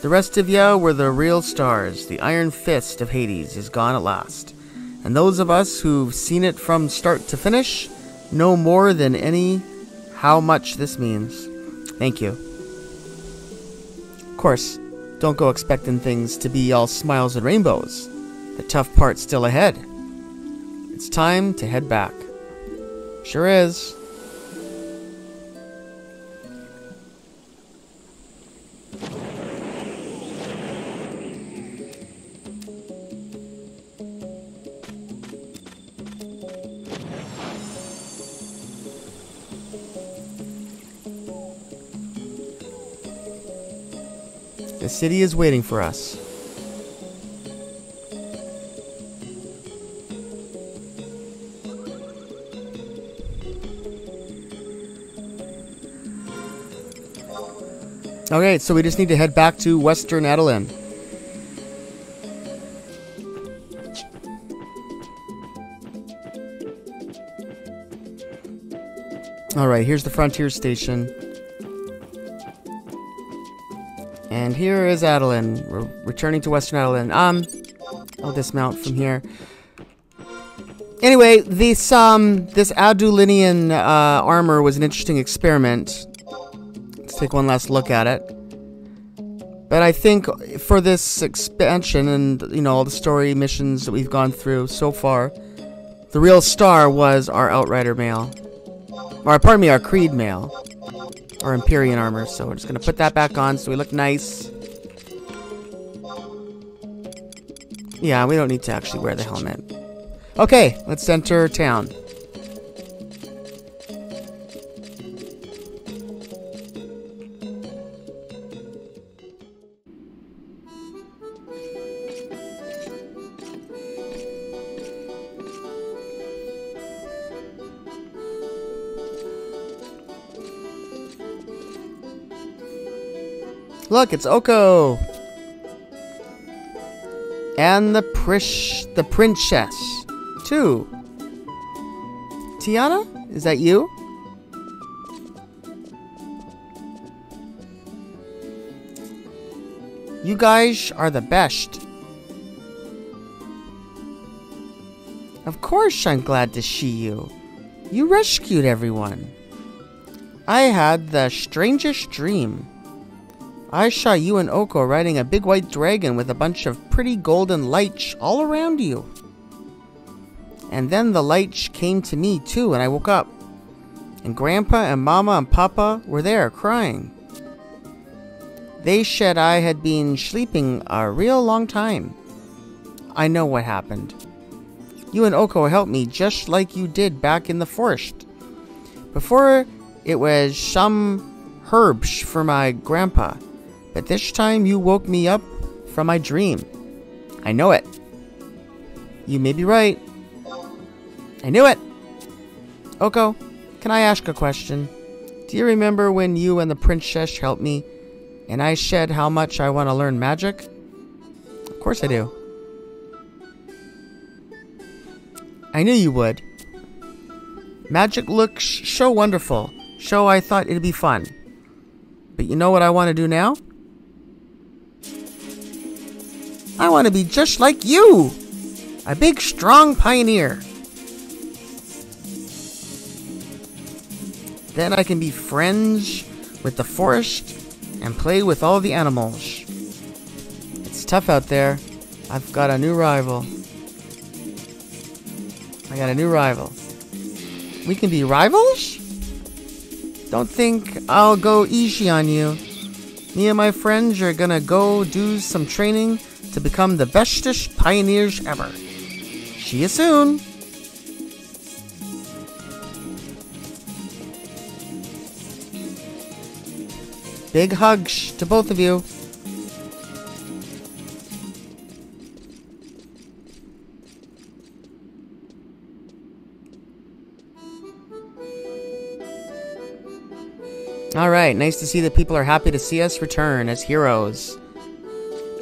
The rest of ya were the real stars. The iron fist of Hades is gone at last. And those of us who've seen it from start to finish know more than any how much this means. Thank you. Of course, don't go expecting things to be all smiles and rainbows. The tough part's still ahead. It's time to head back. Sure is. The city is waiting for us. Okay, so we just need to head back to Western Adeline. Alright, here's the frontier station. And here is Adeline. We're returning to Western Adeline. I'll dismount from here. Anyway, this Adulinian armor was an interesting experiment. Let's take one last look at it. But I think for this expansion and, you know, all the story missions that we've gone through so far, the real star was our Outrider mail. Or, pardon me, our Creed mail. Our Empyrean armor. So we're just going to put that back on so we look nice. Yeah, we don't need to actually wear the helmet. Okay, let's enter town. Look, it's Oko! And the princess, too. Tiana? Is that you? You guys are the best. Of course I'm glad to see you. You rescued everyone. I had the strangest dream. I saw you and Oko riding a big white dragon with a bunch of pretty golden lights all around you. And then the lights came to me too and I woke up. And Grandpa and Mama and Papa were there crying. They said I had been sleeping a real long time. I know what happened. You and Oko helped me just like you did back in the forest. Before it was some herbs for my grandpa. But this time you woke me up from my dream. I know it. You may be right. I knew it. Oko, can I ask a question? Do you remember when you and the princess helped me and I said how much I want to learn magic? Of course I do. I knew you would. Magic looks so wonderful, so I thought it'd be fun. But you know what I want to do now? I want to be just like you! A big, strong pioneer. Then I can be friends with the forest and play with all the animals. It's tough out there. I've got a new rival. I got a new rival. We can be rivals? Don't think I'll go easy on you. Me and my friends are gonna go do some training to become the bestest pioneers ever. See you soon. Big hugs to both of you. Alright, nice to see that people are happy to see us return as heroes.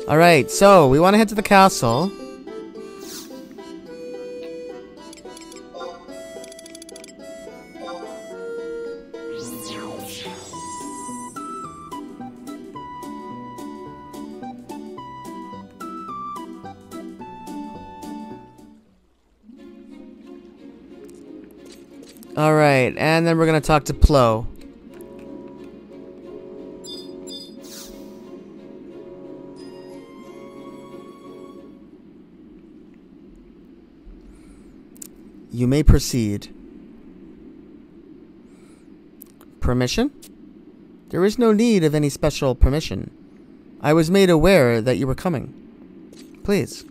Alright, so we want to head to the castle. Alright, and then we're going to talk to Plo. You may proceed. Permission? There is no need of any special permission. I was made aware that you were coming. Please.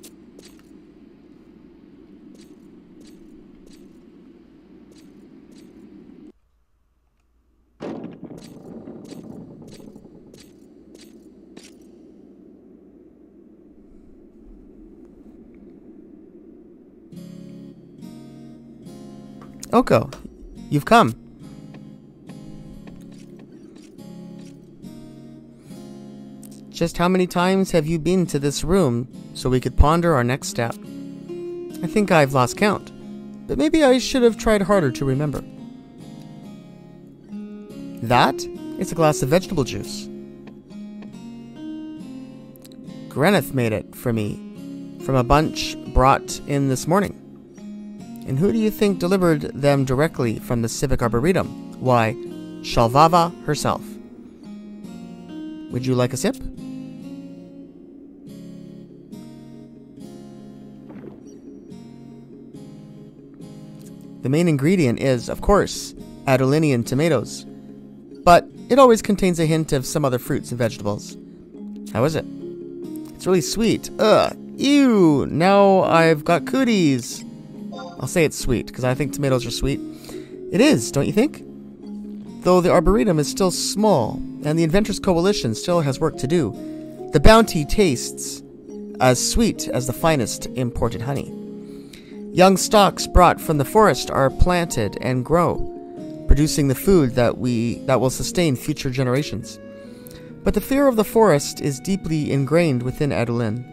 Oko, you've come. Just how many times have you been to this room so we could ponder our next step? I think I've lost count, but maybe I should have tried harder to remember. That is a glass of vegetable juice. Greneth made it for me from a bunch brought in this morning. And who do you think delivered them directly from the Civic Arboretum? Why, Shalvava herself. Would you like a sip? The main ingredient is, of course, Adolinian tomatoes, but it always contains a hint of some other fruits and vegetables. How is it? It's really sweet. Ugh, ew, now I've got cooties. I'll say it's sweet, because I think tomatoes are sweet. It is, don't you think? Though the Arboretum is still small, and the Inventors Coalition still has work to do, the bounty tastes as sweet as the finest imported honey. Young stalks brought from the forest are planted and grow, producing the food that will sustain future generations. But the fear of the forest is deeply ingrained within Adolin,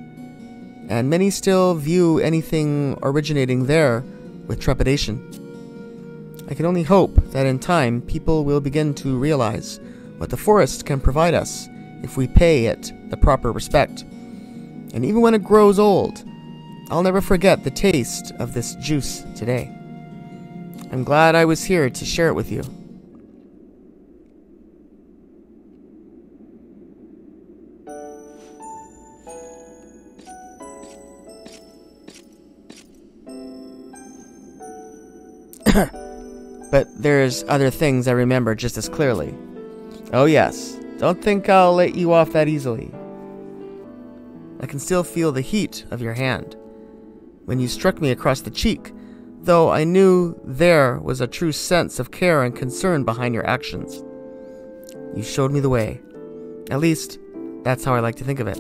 and many still view anything originating there with trepidation. I can only hope that in time people will begin to realize what the forest can provide us if we pay it the proper respect. And even when it grows old, I'll never forget the taste of this juice today. I'm glad I was here to share it with you. But there's other things I remember just as clearly. Oh yes, don't think I'll let you off that easily. I can still feel the heat of your hand when you struck me across the cheek, though I knew there was a true sense of care and concern behind your actions. You showed me the way. At least, that's how I like to think of it.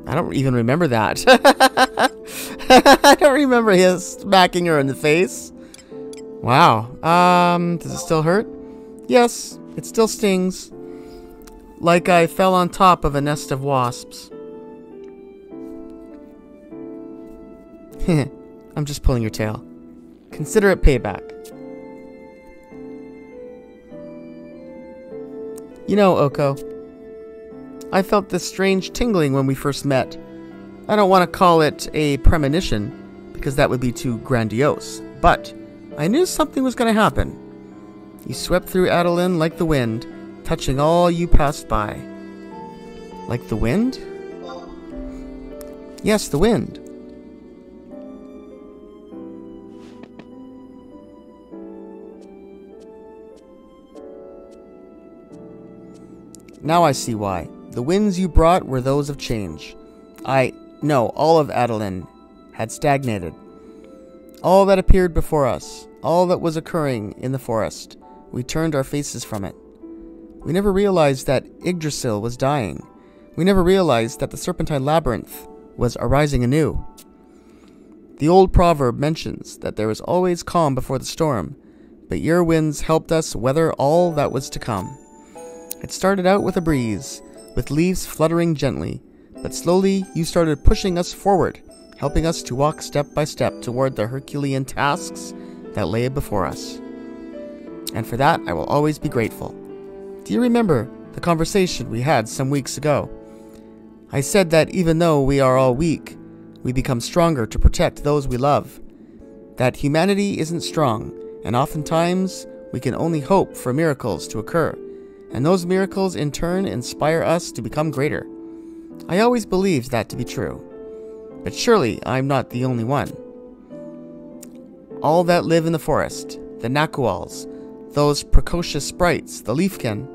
I don't even remember that. I don't remember his smacking her in the face. Wow. Does it still hurt? Yes, it still stings. Like I fell on top of a nest of wasps. I'm just pulling your tail. Consider it payback. You know, Oko, I felt this strange tingling when we first met. I don't want to call it a premonition, because that would be too grandiose, but I knew something was going to happen. You swept through Adolin like the wind, touching all you passed by. Like the wind? Yes, the wind. Now I see why. The winds you brought were those of change. No, all of Adolin had stagnated. All that appeared before us, all that was occurring in the forest, we turned our faces from it. We never realized that Yggdrasil was dying. We never realized that the Serpentine Labyrinth was arising anew. The old proverb mentions that there is always calm before the storm, but your winds helped us weather all that was to come. It started out with a breeze, with leaves fluttering gently, but slowly you started pushing us forward, helping us to walk step by step toward the Herculean tasks that lay before us. And for that, I will always be grateful. Do you remember the conversation we had some weeks ago? I said that even though we are all weak, we become stronger to protect those we love. That humanity isn't strong, and oftentimes we can only hope for miracles to occur, and those miracles in turn inspire us to become greater. I always believed that to be true. But surely I'm not the only one. All that live in the forest, the Nakuals, those precocious sprites, the Leafkin,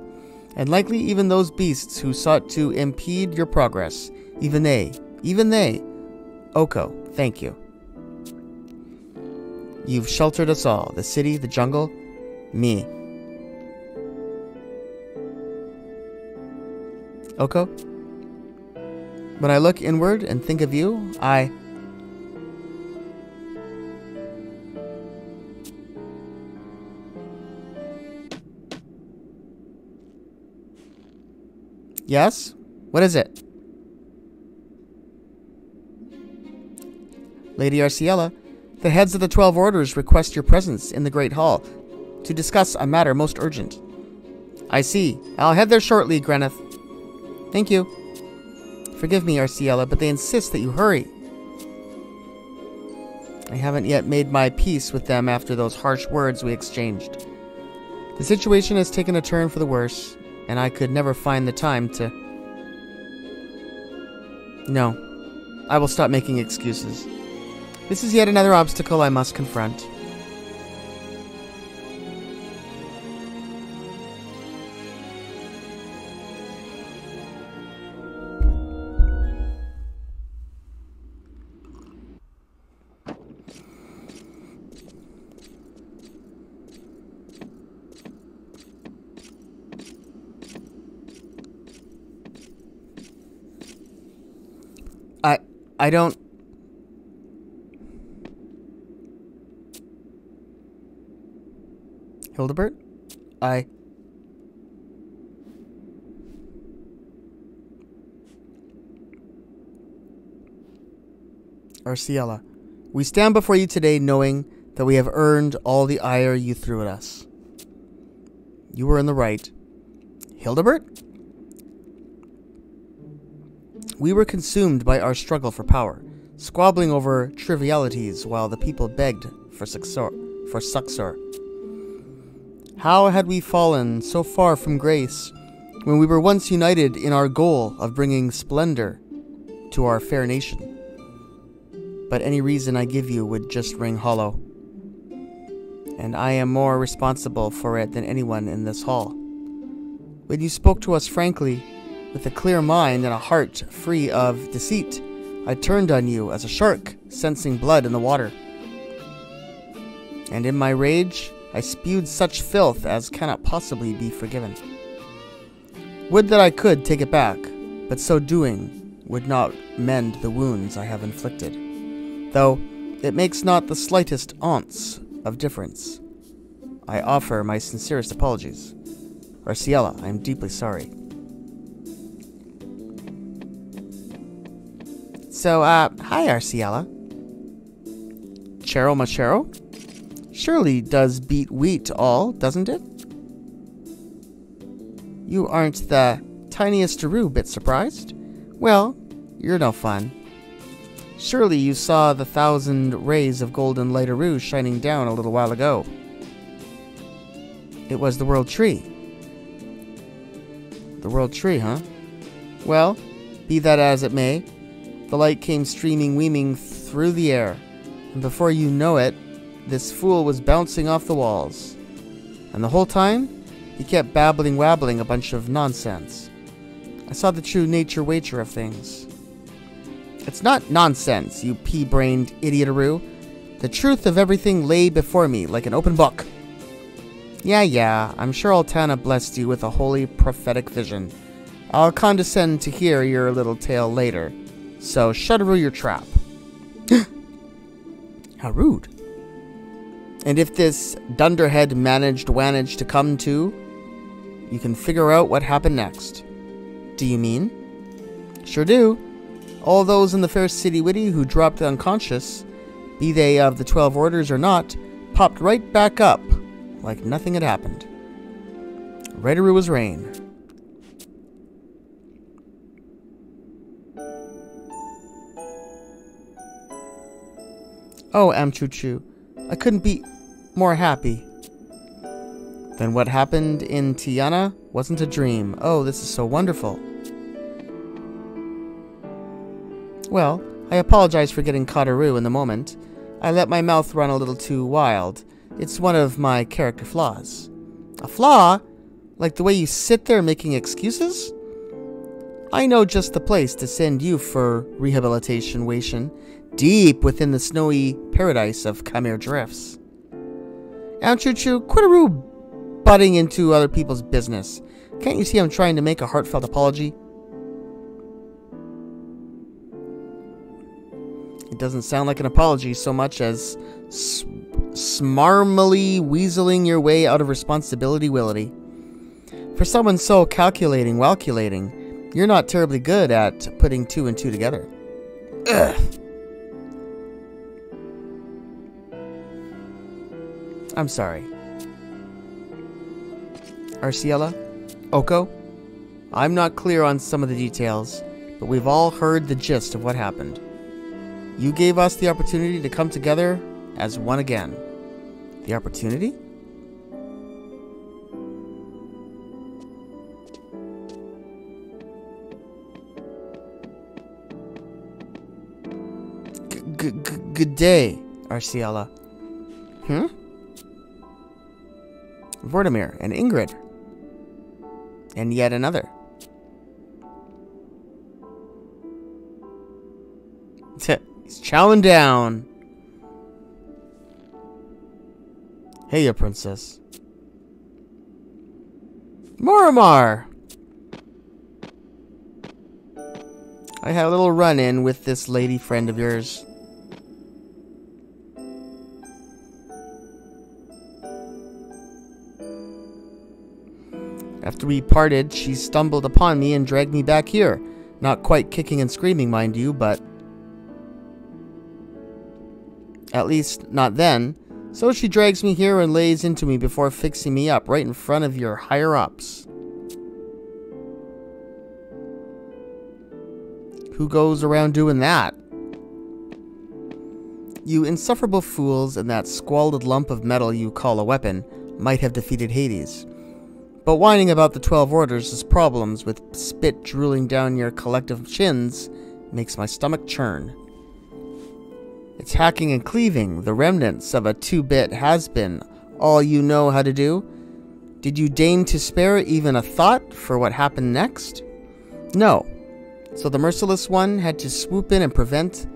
and likely even those beasts who sought to impede your progress, even they, Oko, thank you. You've sheltered us all, the city, the jungle, me. Oko, when I look inward and think of you, Yes? What is it? Lady Arciella, the heads of the 12 orders request your presence in the Great Hall to discuss a matter most urgent. I see. I'll head there shortly, Greneth. Thank you. Forgive me, Arciella, but they insist that you hurry. I haven't yet made my peace with them after those harsh words we exchanged. The situation has taken a turn for the worse, and I could never find the time to... No. I will stop making excuses. This is yet another obstacle I must confront. I don't... Hildebert? Arciella, we stand before you today knowing that we have earned all the ire you threw at us. You were in the right. Hildebert? We were consumed by our struggle for power, squabbling over trivialities while the people begged for succor. How had we fallen so far from grace when we were once united in our goal of bringing splendor to our fair nation? But any reason I give you would just ring hollow, and I am more responsible for it than anyone in this hall. When you spoke to us frankly, with a clear mind and a heart free of deceit, I turned on you as a shark sensing blood in the water. And in my rage, I spewed such filth as cannot possibly be forgiven. Would that I could take it back, but so doing would not mend the wounds I have inflicted, though it makes not the slightest ounce of difference. I offer my sincerest apologies. Arciella, I am deeply sorry. So, hi, Arciella. Chero Machero? Surely does beat wheat all, doesn't it? You aren't the tiniest-a-roo bit surprised? Well, you're no fun. Surely you saw the 1,000 rays of golden light-a-roo shining down a little while ago. It was the World Tree. The World Tree, huh? Well, be that as it may, the light came streaming weeming through the air, and before you know it, this fool was bouncing off the walls. And the whole time, he kept babbling-wabbling a bunch of nonsense. I saw the true nature-wager of things. It's not nonsense, you pea-brained idiot-a-roo. The truth of everything lay before me like an open book. Yeah, I'm sure Altana blessed you with a holy prophetic vision. I'll condescend to hear your little tale later. So, shut-a-roo your trap. How rude. And if this dunderhead managed to come to, you can figure out what happened next. Do you mean? Sure do. All those in the fair city-witty who dropped unconscious, be they of the 12 orders or not, popped right back up, like nothing had happened. Right-a-roo was rain. Oh, Amchuchu, I couldn't be more happy. Then what happened in Tiana wasn't a dream. Oh, this is so wonderful. Well, I apologize for getting caught-a-roo in the moment. I let my mouth run a little too wild. It's one of my character flaws. A flaw? Like the way you sit there making excuses? I know just the place to send you for rehabilitation, deep within the snowy paradise of Khmer Drifts. Amchuchu, quit-a-roo butting into other people's business. Can't you see I'm trying to make a heartfelt apology? It doesn't sound like an apology so much as smarmily weaseling your way out of responsibility-willity. For someone so calculating, You're not terribly good at putting two and two together. Ugh. I'm sorry. Arciella? Oko? I'm not clear on some of the details, but we've all heard the gist of what happened. You gave us the opportunity to come together as one again. The opportunity? Good day, Arciella. Vortimir and Ingrid. And yet another. He's chowing down. Hey, princess. Moramar! I had a little run-in with this lady friend of yours. After we parted, she stumbled upon me and dragged me back here. Not quite kicking and screaming, mind you, but... at least, not then. So she drags me here and lays into me before fixing me up right in front of your higher-ups. Who goes around doing that? You insufferable fools and that squalid lump of metal you call a weapon might have defeated Hades. But whining about the 12 Orders' problems with spit drooling down your collective chins makes my stomach churn. It's hacking and cleaving, the remnants of a 2-bit has-been, all you know how to do. Did you deign to spare even a thought for what happened next? No. So the merciless one had to swoop in and prevent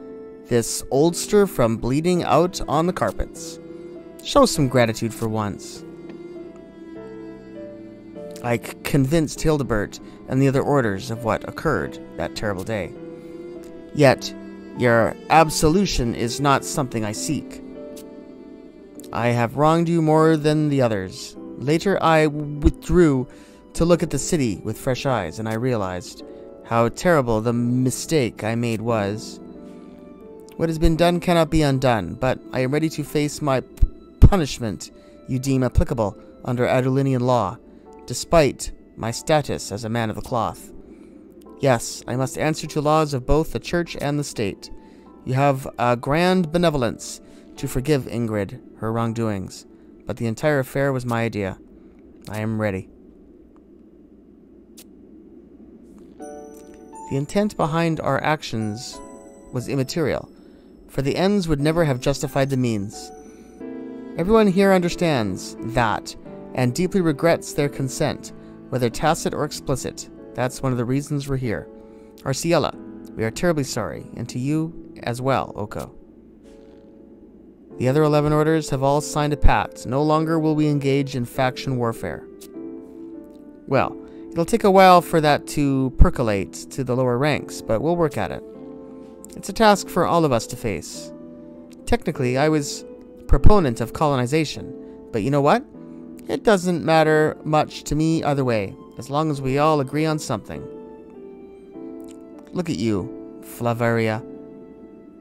this oldster from bleeding out on the carpets. Show some gratitude for once. I convinced Hildebert and the other orders of what occurred that terrible day. Yet, your absolution is not something I seek. I have wronged you more than the others. Later I withdrew to look at the city with fresh eyes, and I realized how terrible the mistake I made was. What has been done cannot be undone, but I am ready to face my punishment you deem applicable under Adulinian law, despite my status as a man of the cloth. Yes, I must answer to laws of both the church and the state. You have a grand benevolence to forgive Ingrid her wrongdoings, but the entire affair was my idea. I am ready. The intent behind our actions was immaterial, for the ends would never have justified the means. Everyone here understands that, and deeply regrets their consent, whether tacit or explicit. That's one of the reasons we're here. Arciella, we are terribly sorry, and to you as well, Oko. The other 11 orders have all signed a pact. No longer will we engage in faction warfare. Well, it'll take a while for that to percolate to the lower ranks, but we'll work at it. It's a task for all of us to face. Technically, I was a proponent of colonization, but you know what? It doesn't matter much to me either way, as long as we all agree on something. Look at you, Flavaria.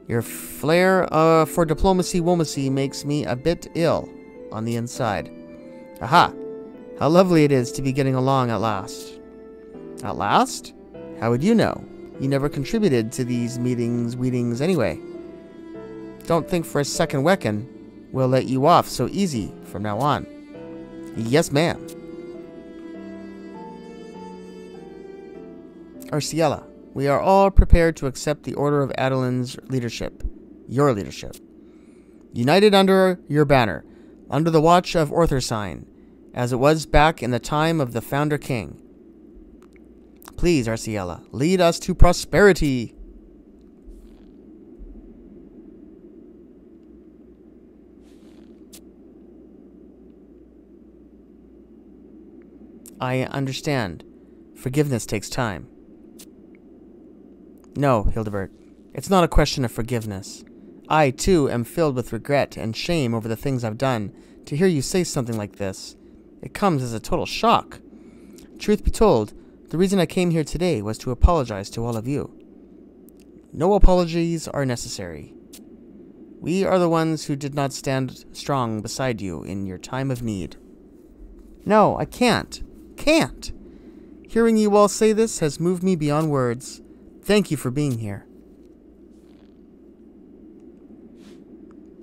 Your flair for diplomacy-womacy makes me a bit ill on the inside. Aha! How lovely it is to be getting along at last. At last? How would you know? You never contributed to these meetings anyway. Don't think for a second Weccan we'll let you off so easy from now on. Yes, ma'am. Arciella, we are all prepared to accept the Order of Adolin's leadership. Your leadership. United under your banner, under the watch of Otharsyne, as it was back in the time of the Founder King. Please, Arciella, lead us to prosperity. I understand. Forgiveness takes time. No, Hildebert. It's not a question of forgiveness. I, too, am filled with regret and shame over the things I've done. To hear you say something like this, it comes as a total shock. Truth be told, The reason I came here today was to apologize to all of you. No apologies are necessary. We are the ones who did not stand strong beside you in your time of need. No, I can't. Can't. Hearing you all say this has moved me beyond words. Thank you for being here.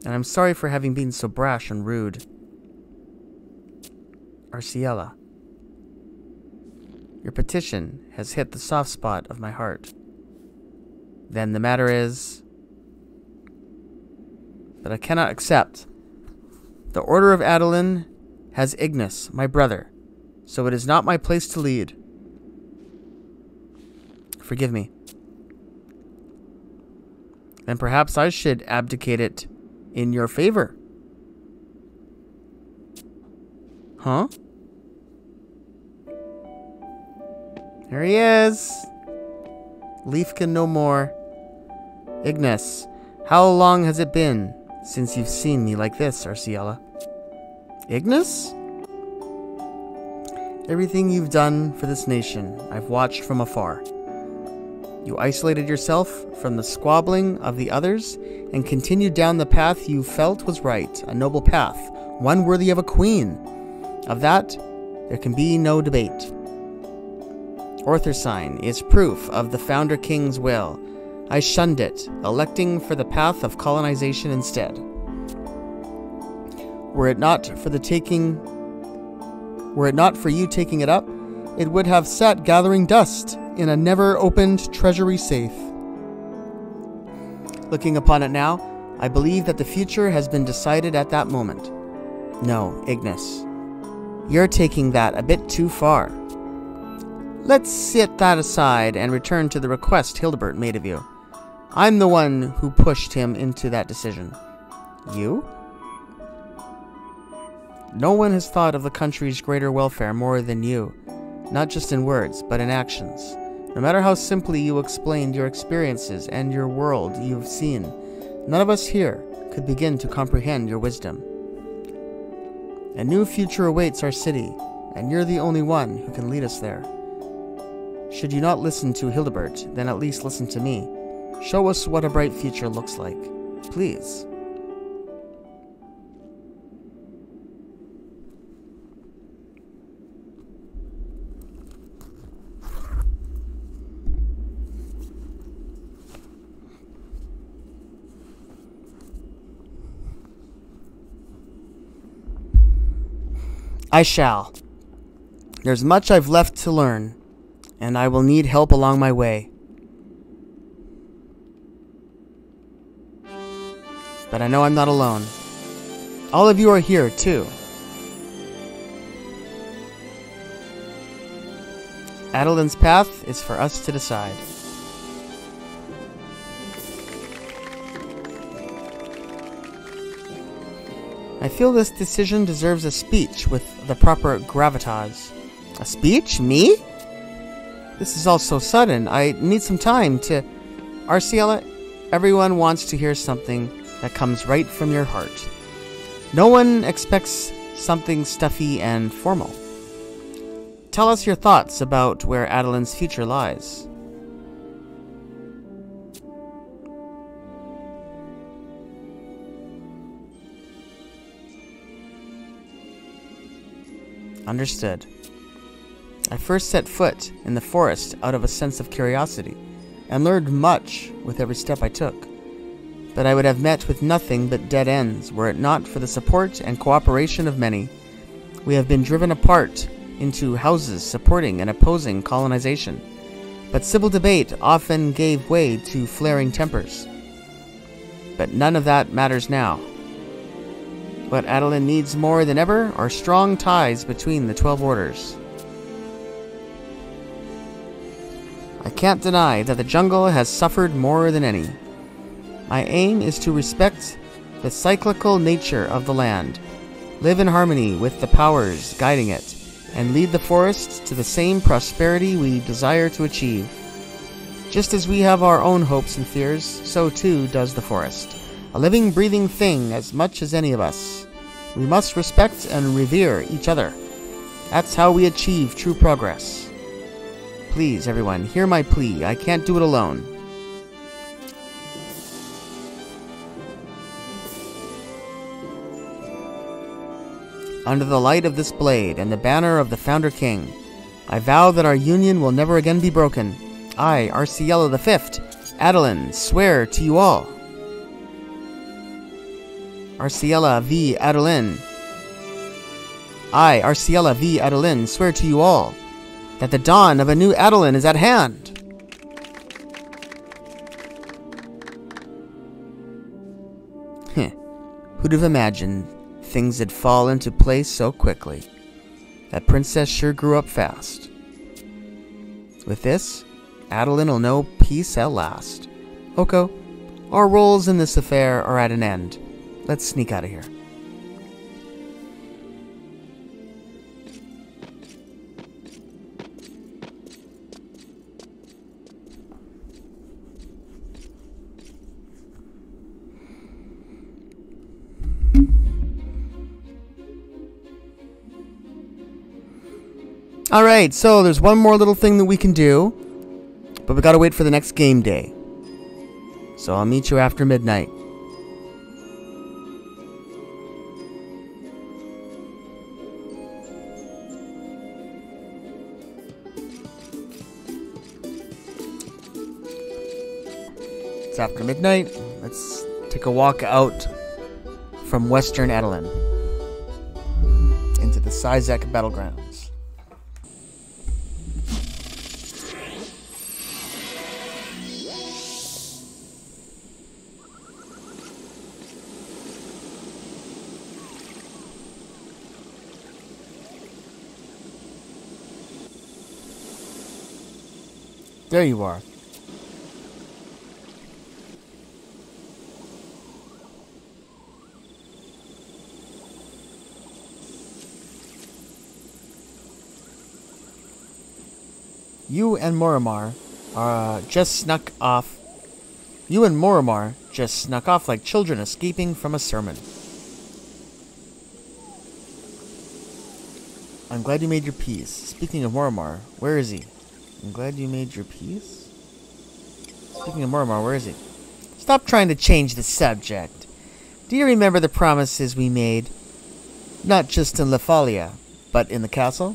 And I'm sorry for having been so brash and rude. Arciela, your petition has hit the soft spot of my heart. Then the matter is that I cannot accept. The Order of Adolin has Ignis, my brother, so it is not my place to lead. Forgive me. Then perhaps I should abdicate it in your favor. Huh? There he is. Leafkin no more. Ignis, how long has it been since you've seen me like this, Arciela? Ignis? Everything you've done for this nation, I've watched from afar. You isolated yourself from the squabbling of the others and continued down the path you felt was right, a noble path, one worthy of a queen. Of that, there can be no debate. Otharsyne is proof of the Founder King's will. I shunned it, electing for the path of colonization instead. Were it not for you taking it up, it would have sat gathering dust in a never-opened treasury safe. Looking upon it now, I believe that the future has been decided at that moment. No, Ignis, you're taking that a bit too far. Let's set that aside and return to the request Hildebert made of you. I'm the one who pushed him into that decision. You? No one has thought of the country's greater welfare more than you, not just in words, but in actions. No matter how simply you explained your experiences and your world you've seen, none of us here could begin to comprehend your wisdom. A new future awaits our city, and you're the only one who can lead us there. Should you not listen to Hildebert, then at least listen to me. Show us what a bright future looks like. Please. I shall. There's much I've left to learn, and I will need help along my way. But I know I'm not alone. All of you are here, too. Adolin's path is for us to decide. I feel this decision deserves a speech with the proper gravitas. A speech? Me? This is all so sudden. I need some time to... Arciela, everyone wants to hear something that comes right from your heart. No one expects something stuffy and formal. Tell us your thoughts about where Adolin's future lies. Understood. I first set foot in the forest out of a sense of curiosity, and learned much with every step I took. But I would have met with nothing but dead ends were it not for the support and cooperation of many. We have been driven apart into houses supporting and opposing colonization, but civil debate often gave way to flaring tempers. But none of that matters now. What Adolin needs more than ever are strong ties between the 12 orders. I can't deny that the jungle has suffered more than any. My aim is to respect the cyclical nature of the land, live in harmony with the powers guiding it, and lead the forest to the same prosperity we desire to achieve. Just as we have our own hopes and fears, so too does the forest. A living, breathing thing as much as any of us. We must respect and revere each other. That's how we achieve true progress. Please, everyone, hear my plea. I can't do it alone. Under the light of this blade and the banner of the Founder King, I vow that our union will never again be broken. I, Arciella the Fifth, Adeline, swear to you all. Arciella v. Adeline. I, Arciella v. Adeline, swear to you all that the dawn of a new Adeline is at hand. Who'd have imagined things would fall into place so quickly? That princess sure grew up fast. With this, Adeline will know peace at last. Oko, our roles in this affair are at an end. Let's sneak out of here. Alright, so there's one more little thing that we can do, but we gotta wait for the next game day. So I'll meet you after midnight. It's after midnight. Let's take a walk out from Western Adeline into the Sizek Battlegrounds. There you are. You and Morimar just snuck off. You and Morimar just snuck off like children escaping from a sermon. I'm glad you made your peace. Speaking of Morimar, where is he? I'm glad you made your peace? Speaking of Morimar, where is he? Stop trying to change the subject. Do you remember the promises we made? Not just in Lefalia, but in the castle?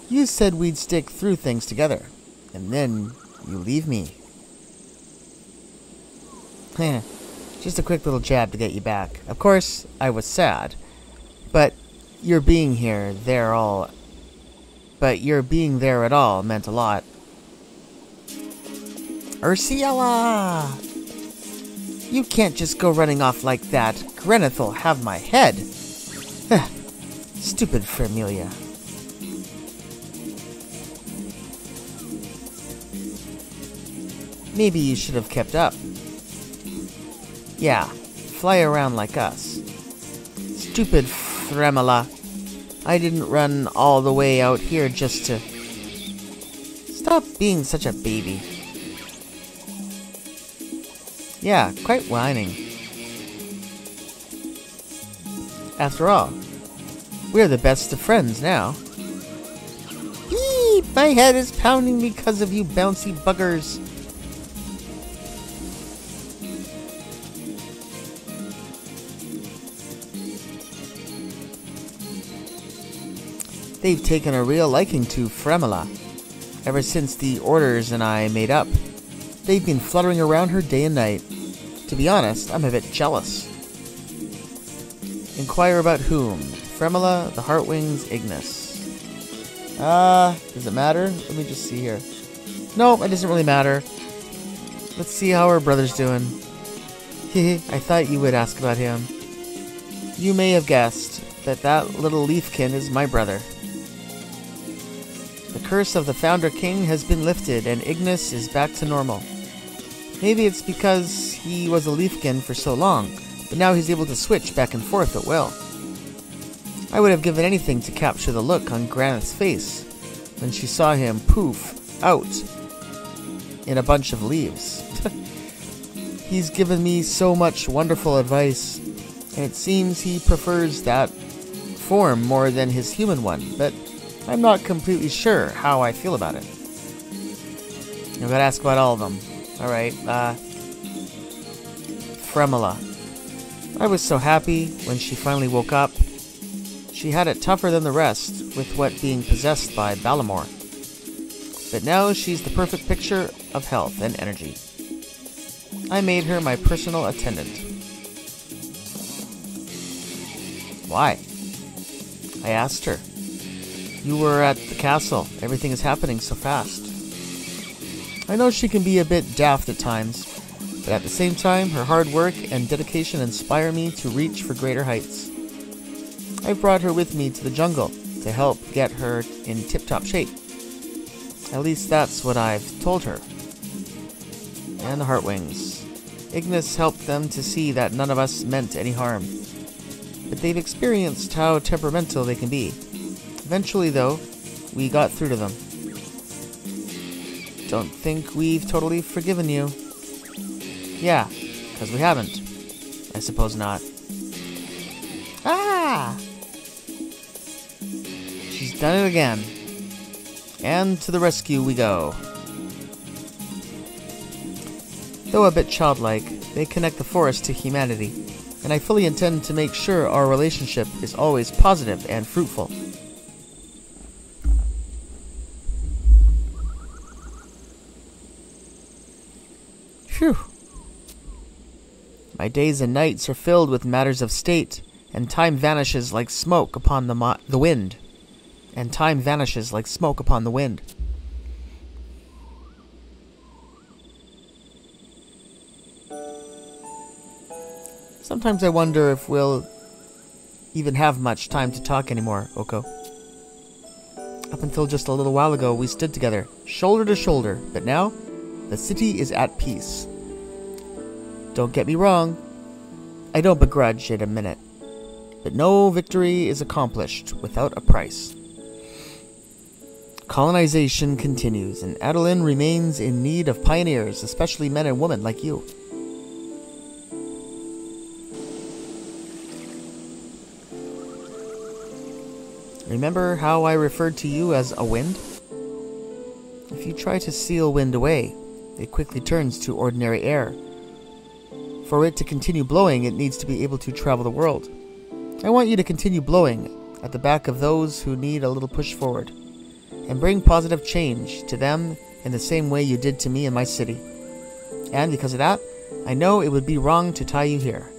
You said we'd stick through things together, and then you leave me. Just a quick little jab to get you back. Of course, I was sad, but your being there at all meant a lot. Arciella! You can't just go running off like that. Greneth'll have my head. Stupid Familia. Maybe you should have kept up. Yeah, fly around like us. Stupid Fremela. I didn't run all the way out here just to... Stop being such a baby. Yeah, quite whining. After all, we're the best of friends now. Eee! My head is pounding because of you bouncy buggers. They've taken a real liking to Fremela. Ever since the orders and I made up, they've been fluttering around her day and night. To be honest, I'm a bit jealous. Inquire about whom? Fremela, the Heartwings, Ignis. Does it matter? Let me just see here. No, it doesn't really matter. Let's see how our brother's doing. I thought you would ask about him. You may have guessed that little leafkin is my brother. The curse of the Founder King has been lifted, and Ignis is back to normal. Maybe it's because he was a leafkin for so long, but now he's able to switch back and forth at will. I would have given anything to capture the look on Granith's face when she saw him poof out in a bunch of leaves. He's given me so much wonderful advice, and it seems he prefers that form more than his human one, but I'm not completely sure how I feel about it. I gotta ask about all of them. Alright, Fremela. I was so happy when she finally woke up. She had it tougher than the rest, with what being possessed by Balamor. But now she's the perfect picture of health and energy. I made her my personal attendant. Why? I asked her. You were at the castle. Everything is happening so fast. I know she can be a bit daft at times, but at the same time, her hard work and dedication inspire me to reach for greater heights. I brought her with me to the jungle to help get her in tip-top shape. At least that's what I've told her. And the Heartwings. Ignis helped them to see that none of us meant any harm. But they've experienced how temperamental they can be. Eventually, though, we got through to them. Don't think we've totally forgiven you. Yeah, because we haven't. I suppose not. Ah! She's done it again. And to the rescue we go. Though a bit childlike, they connect the forest to humanity, and I fully intend to make sure our relationship is always positive and fruitful. Phew. My days and nights are filled with matters of state, and time vanishes like smoke upon the wind. And time vanishes like smoke upon the wind. Sometimes I wonder if we'll even have much time to talk anymore, Oko. Up until just a little while ago, we stood together, shoulder to shoulder, but now, the city is at peace. Don't get me wrong, I don't begrudge it a minute, but no victory is accomplished without a price. Colonization continues, and Adolin remains in need of pioneers, especially men and women like you. Remember how I referred to you as a wind? If you try to seal wind away, it quickly turns to ordinary air. For it to continue blowing, it needs to be able to travel the world. I want you to continue blowing at the back of those who need a little push forward, and bring positive change to them in the same way you did to me in my city. And because of that, I know it would be wrong to tie you here.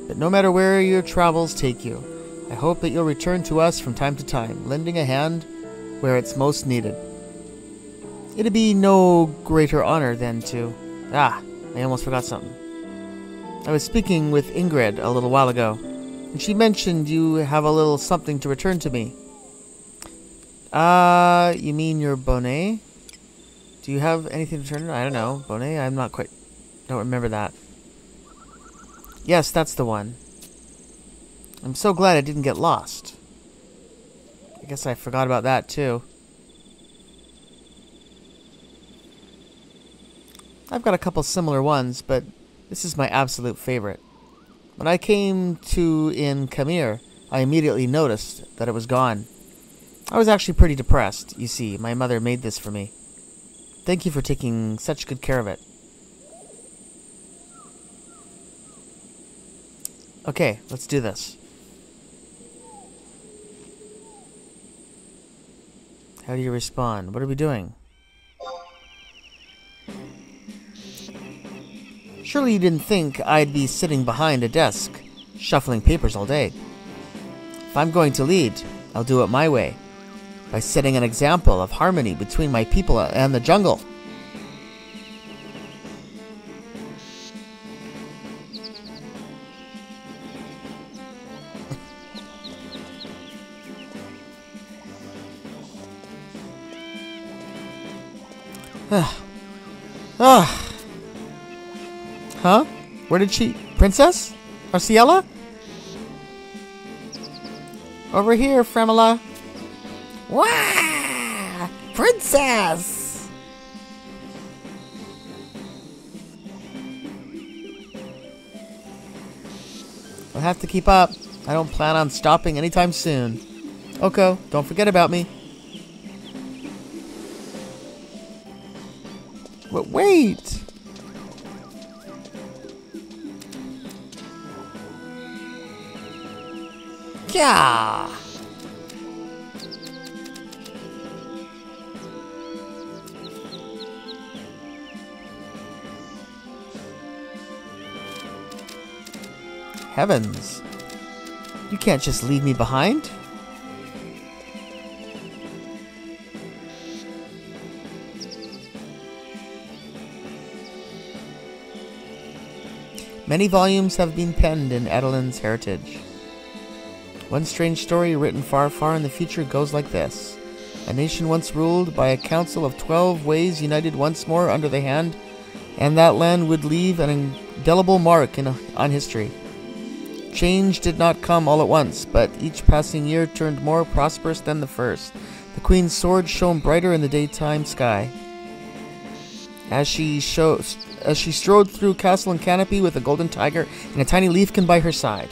But no matter where your travels take you, I hope that you'll return to us from time to time, lending a hand where it's most needed. It'd be no greater honor than to... I almost forgot something. I was speaking with Ingrid a little while ago, and she mentioned you have a little something to return to me. You mean your bonnet? Do you have anything to return? I don't know. Bonnet? Don't remember that. Yes, that's the one. I'm so glad I didn't get lost. I guess I forgot about that too. I've got a couple similar ones, but this is my absolute favorite. When I came to in Khmer, I immediately noticed that it was gone. I was actually pretty depressed. You see, my mother made this for me. Thank you for taking such good care of it. Okay, let's do this. How do you respond? What are we doing? Surely you didn't think I'd be sitting behind a desk, shuffling papers all day. If I'm going to lead, I'll do it my way, by setting an example of harmony between my people and the jungle. Huh? Where did she... Princess? Arciella? Over here, Fremela. Wah! Princess! I'll have to keep up. I don't plan on stopping anytime soon. Oko, don't forget about me. But wait! Yeah! Heavens. You can't just leave me behind. Many volumes have been penned in Adeline's heritage. One strange story written far, far in the future goes like this. A nation once ruled by a council of 12 ways united once more under the hand, and that land would leave an indelible mark on history. Change did not come all at once, but each passing year turned more prosperous than the first. The queen's sword shone brighter in the daytime sky. As she strode through castle and canopy with a golden tiger and a tiny leafkin by her side.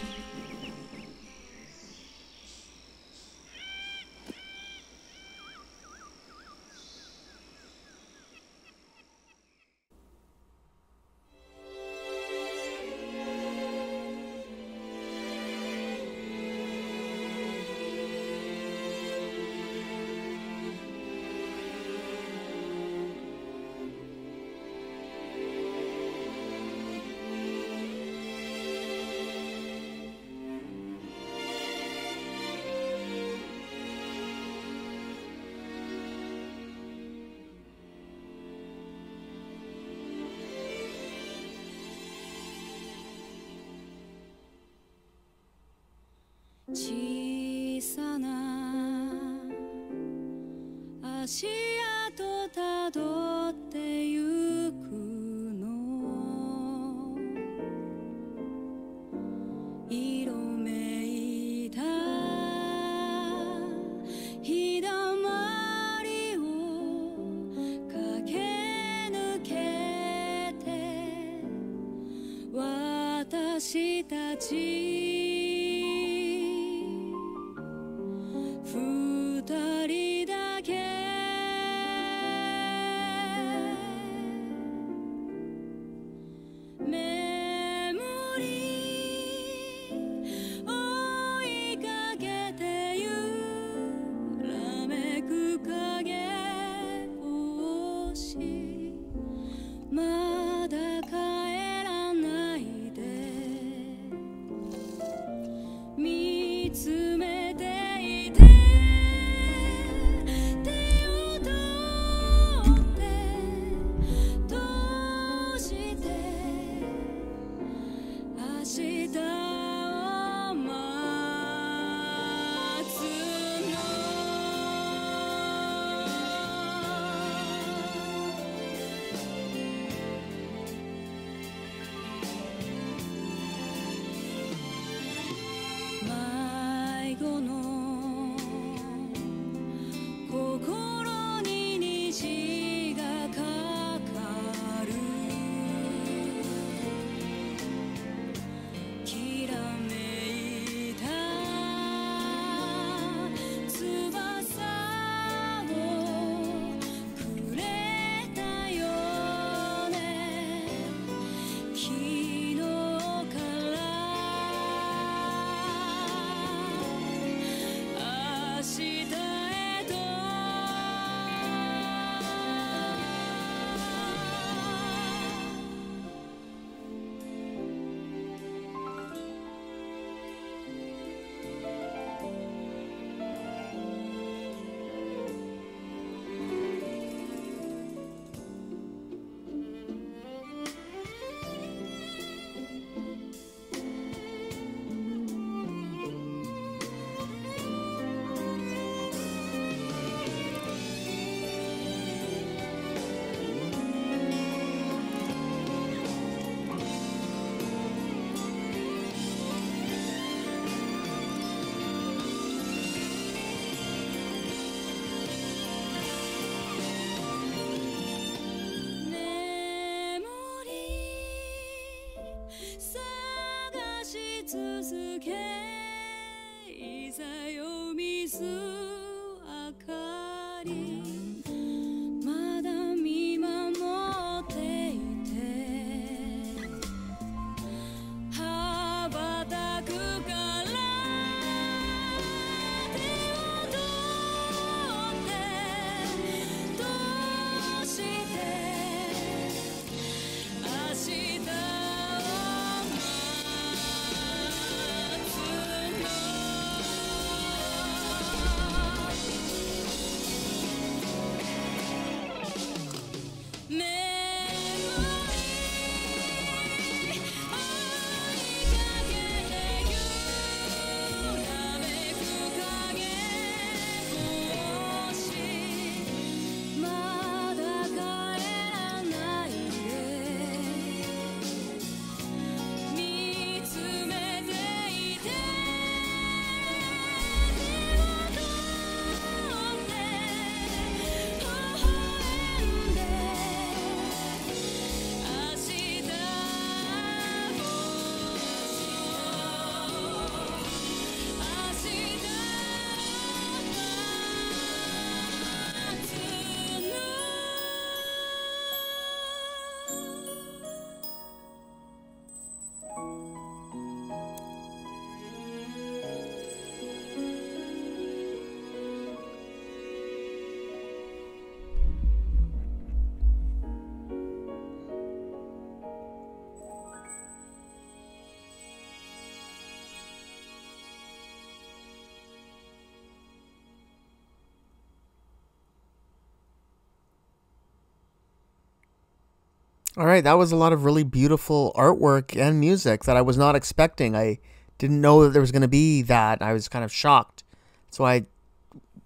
All right, that was a lot of really beautiful artwork and music that I was not expecting. I didn't know that there was going to be that. I was kind of shocked. So I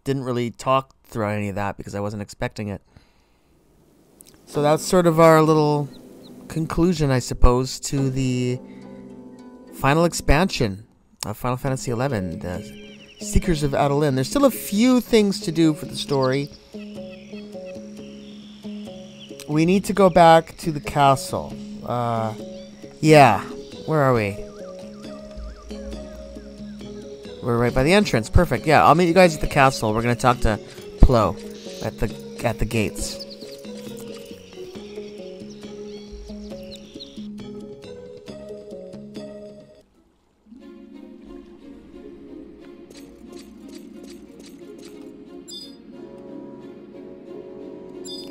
didn't really talk throughout any of that because I wasn't expecting it. So that's sort of our little conclusion, I suppose, to the final expansion of Final Fantasy XI, the Seekers of Adolin. There's still a few things to do for the story. We need to go back to the castle. Yeah. Where are we? We're right by the entrance. Perfect. Yeah, I'll meet you guys at the castle. We're gonna talk to Plo at the gates.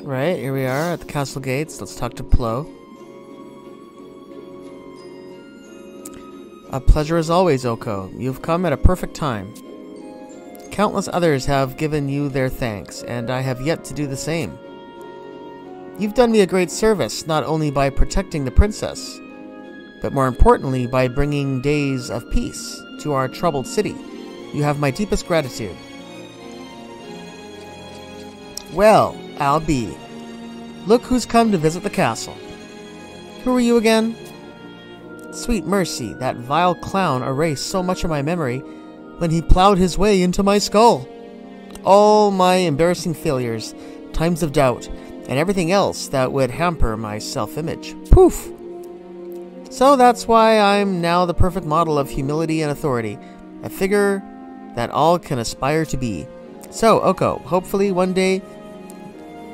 Right, here we are at the castle gates. Let's talk to Plo. A pleasure as always, Oko. You've come at a perfect time. Countless others have given you their thanks, and I have yet to do the same. You've done me a great service, not only by protecting the princess, but more importantly by bringing days of peace to our troubled city. You have my deepest gratitude. Well, Albi, look who's come to visit the castle. Who are you again? Sweet mercy, that vile clown erased so much of my memory when he plowed his way into my skull. All my embarrassing failures, times of doubt, and everything else that would hamper my self-image. Poof! So that's why I'm now the perfect model of humility and authority, a figure that all can aspire to be. So, Oko, hopefully one day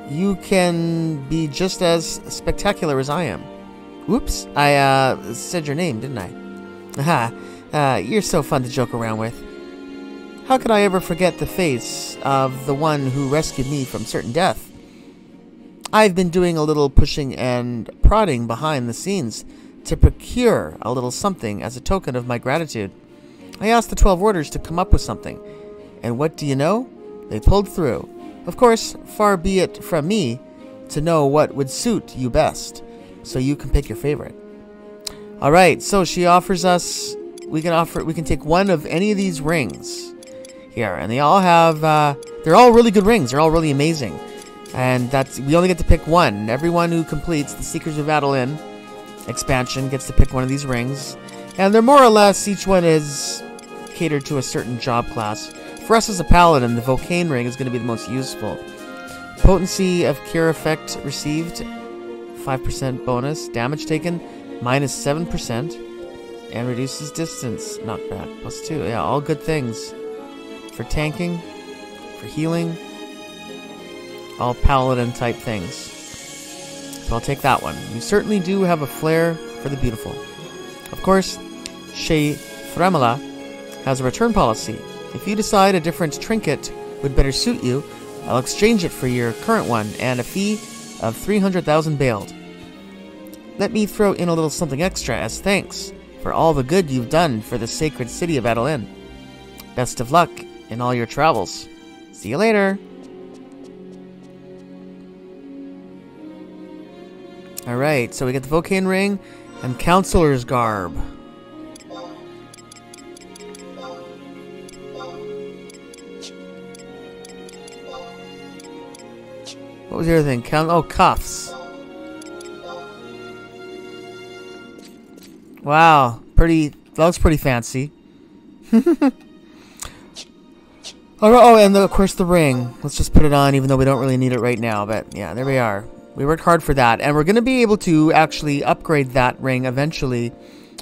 you can be just as spectacular as I am. Whoops, I said your name, didn't I? Aha, you're so fun to joke around with. How could I ever forget the face of the one who rescued me from certain death? I've been doing a little pushing and prodding behind the scenes to procure a little something as a token of my gratitude. I asked the 12 Orders to come up with something, and what do you know? They pulled through. Of course, far be it from me to know what would suit you best, so you can pick your favorite. All right, so she offers us, we can take one of any of these rings here, and they all have, they're all really good rings. They're all really amazing, and we only get to pick one. Everyone who completes the Seekers of Adolin expansion gets to pick one of these rings, and they're more or less, each one is catered to a certain job class. For us as a paladin, the Volcane ring is going to be the most useful. Potency of cure effect received, 5% bonus. Damage taken, minus 7%. And reduces distance, knockback, +2. Yeah, all good things. For tanking, for healing, all paladin type things. So I'll take that one. You certainly do have a flair for the beautiful. Of course, Shea Fremela has a return policy. If you decide a different trinket would better suit you, I'll exchange it for your current one and a fee of 300,000 bailed. Let me throw in a little something extra as thanks for all the good you've done for the sacred city of Adolin. Best of luck in all your travels. See you later. Alright, so we get the Volcane ring and Counselor's garb. What was the other thing? Oh, cuffs. Wow, that looks pretty fancy. Oh, and of course the ring. Let's just put it on, even though we don't really need it right now. But yeah, there we are. We worked hard for that, and we're going to be able to actually upgrade that ring eventually,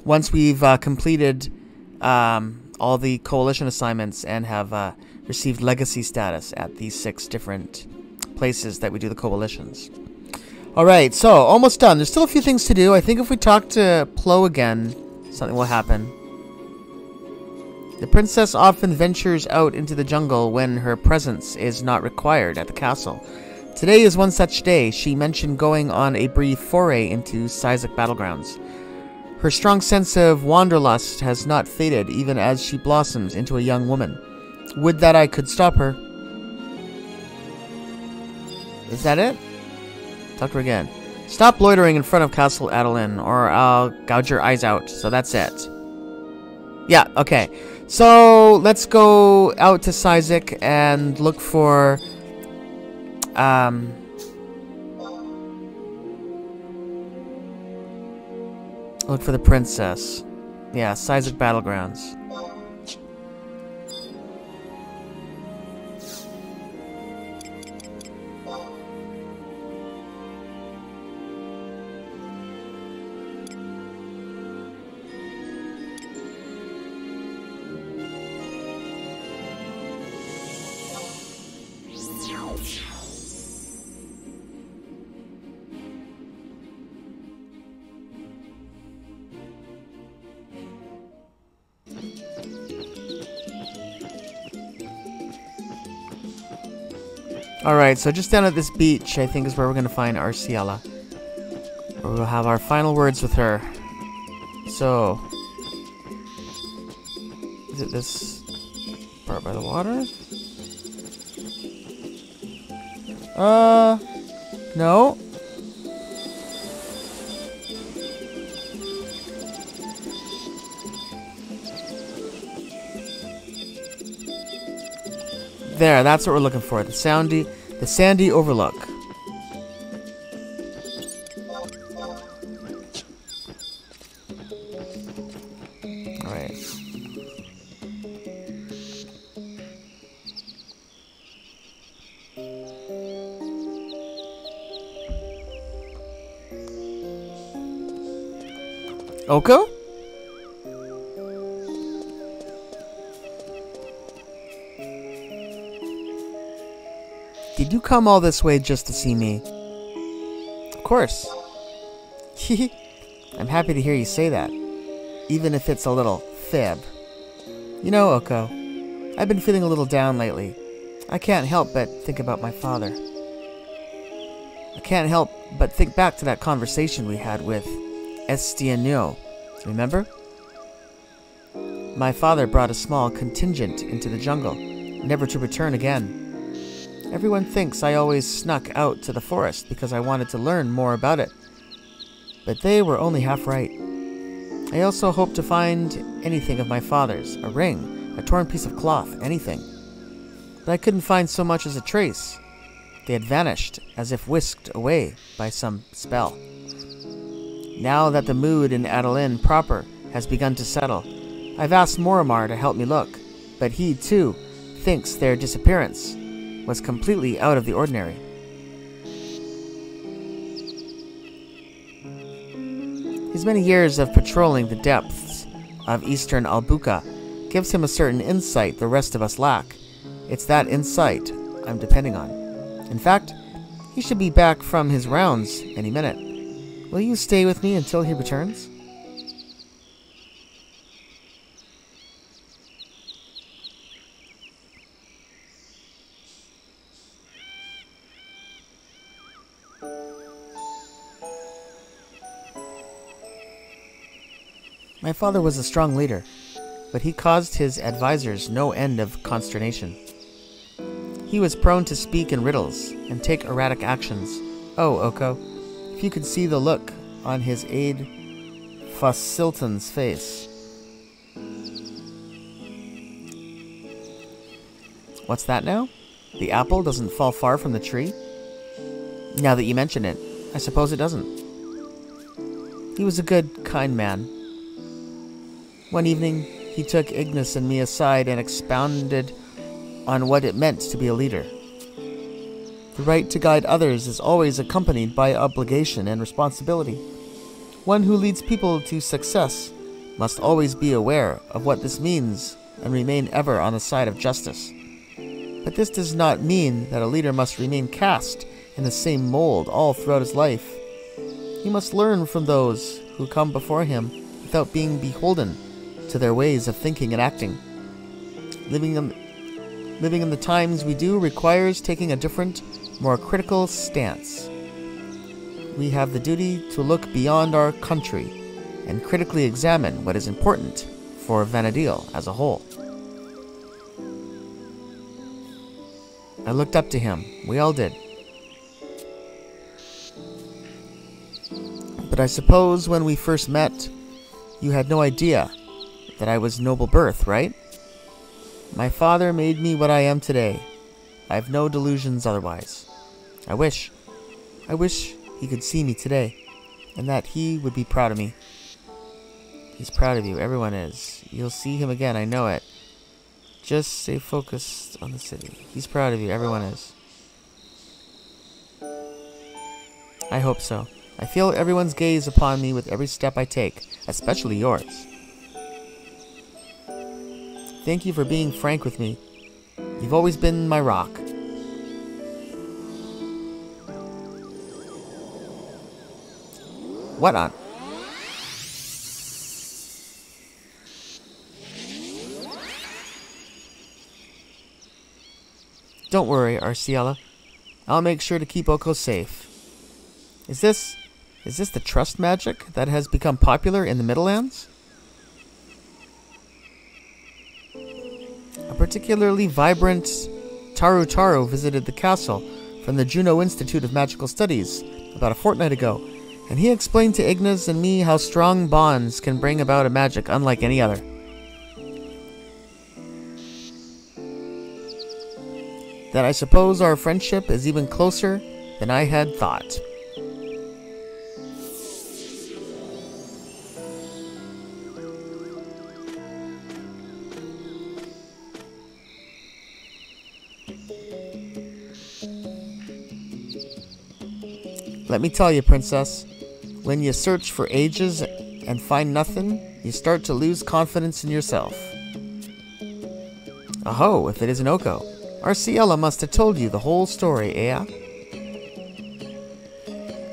once we've completed all the coalition assignments and have received legacy status at these 6 different places that we do the coalitions. Alright, so almost done. There's still a few things to do. I think if we talk to Plo again, something will happen. The princess often ventures out into the jungle when her presence is not required at the castle. Today is one such day. She mentioned going on a brief foray into Cyzic battlegrounds. Her strong sense of wanderlust has not faded even as she blossoms into a young woman. Would that I could stop her. Is that it? Talk to her again. Stop loitering in front of Castle Adalyn, or I'll gouge your eyes out. So that's it. Yeah, okay. So let's go out to Cyzic and look for the princess. Yeah, Cyzic battlegrounds. Alright, so just down at this beach, I think is where we're going to find Arciela. Where we'll have our final words with her. So, is it this part by the water? No. There, that's what we're looking for. The sandy overlook. Alright. Oko? Did you come all this way just to see me? Of course. I'm happy to hear you say that, even if it's a little fib. You know, Oko, I've been feeling a little down lately. I can't help but think about my father. I can't help but think back to that conversation we had with Estienneau. Remember? My father brought a small contingent into the jungle, never to return again. Everyone thinks I always snuck out to the forest because I wanted to learn more about it. But they were only half right. I also hoped to find anything of my father's, a ring, a torn piece of cloth, anything. But I couldn't find so much as a trace. They had vanished, as if whisked away by some spell. Now that the mood in Adalyn proper has begun to settle, I've asked Morimar to help me look, but he, too, thinks their disappearance was completely out of the ordinary. His many years of patrolling the depths of eastern Albuca gives him a certain insight the rest of us lack. It's that insight I'm depending on. In fact, he should be back from his rounds any minute. Will you stay with me until he returns? My father was a strong leader, but he caused his advisors no end of consternation. He was prone to speak in riddles and take erratic actions. Oh, Oko, if you could see the look on his aide Fasilton's face. What's that now? The apple doesn't fall far from the tree? Now that you mention it, I suppose it doesn't. He was a good, kind man. One evening, he took Ignis and me aside and expounded on what it meant to be a leader. The right to guide others is always accompanied by obligation and responsibility. One who leads people to success must always be aware of what this means and remain ever on the side of justice. But this does not mean that a leader must remain cast in the same mold all throughout his life. He must learn from those who come before him with without being beholden to their ways of thinking and acting. Living in the times we do requires taking a different, more critical stance. We have the duty to look beyond our country and critically examine what is important for Vana'diel as a whole. I looked up to him. We all did. But I suppose when we first met, you had no idea that I was noble birth, right? My father made me what I am today. I have no delusions otherwise. I wish he could see me today, and that he would be proud of me. He's proud of you. Everyone is. You'll see him again, I know it. Just stay focused on the city. He's proud of you. Everyone is. I hope so. I feel everyone's gaze upon me with every step I take, especially yours. Thank you for being frank with me. You've always been my rock. What on? Don't worry, Arciela. I'll make sure to keep Oko safe. Is this the trust magic that has become popular in the Middlelands? A particularly vibrant Taru visited the castle from the Juno Institute of Magical Studies about a fortnight ago, and he explained to Ignis and me how strong bonds can bring about a magic unlike any other. That I suppose our friendship is even closer than I had thought. Let me tell you, Princess, when you search for ages and find nothing, you start to lose confidence in yourself. Aho, if it isn't Oko. Arciela must have told you the whole story, eh?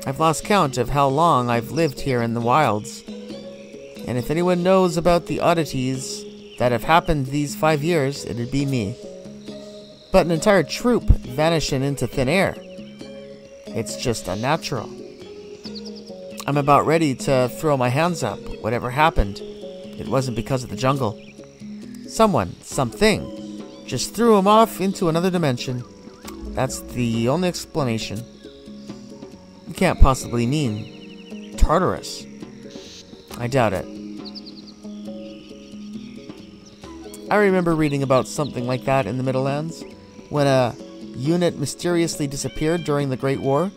I've lost count of how long I've lived here in the wilds, and if anyone knows about the oddities that have happened these 5 years, it'd be me. But an entire troop vanishing into thin air. It's just unnatural. I'm about ready to throw my hands up. Whatever happened, it wasn't because of the jungle. Someone, something, just threw him off into another dimension. That's the only explanation. You can't possibly mean Tartarus. I doubt it. I remember reading about something like that in the Middlelands, when a unit mysteriously disappeared during the Great War.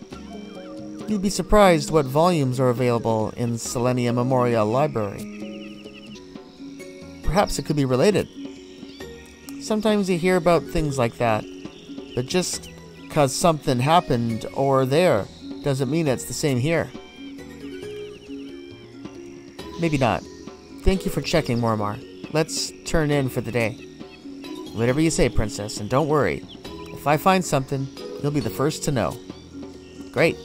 You'd be surprised what volumes are available in Selenia Memorial Library. Perhaps it could be related. Sometimes you hear about things like that, but just because something happened over there doesn't mean it's the same here. Maybe not. Thank you for checking, Mormar. Let's turn in for the day. Whatever you say, Princess, and don't worry. If I find something, you'll be the first to know. Great.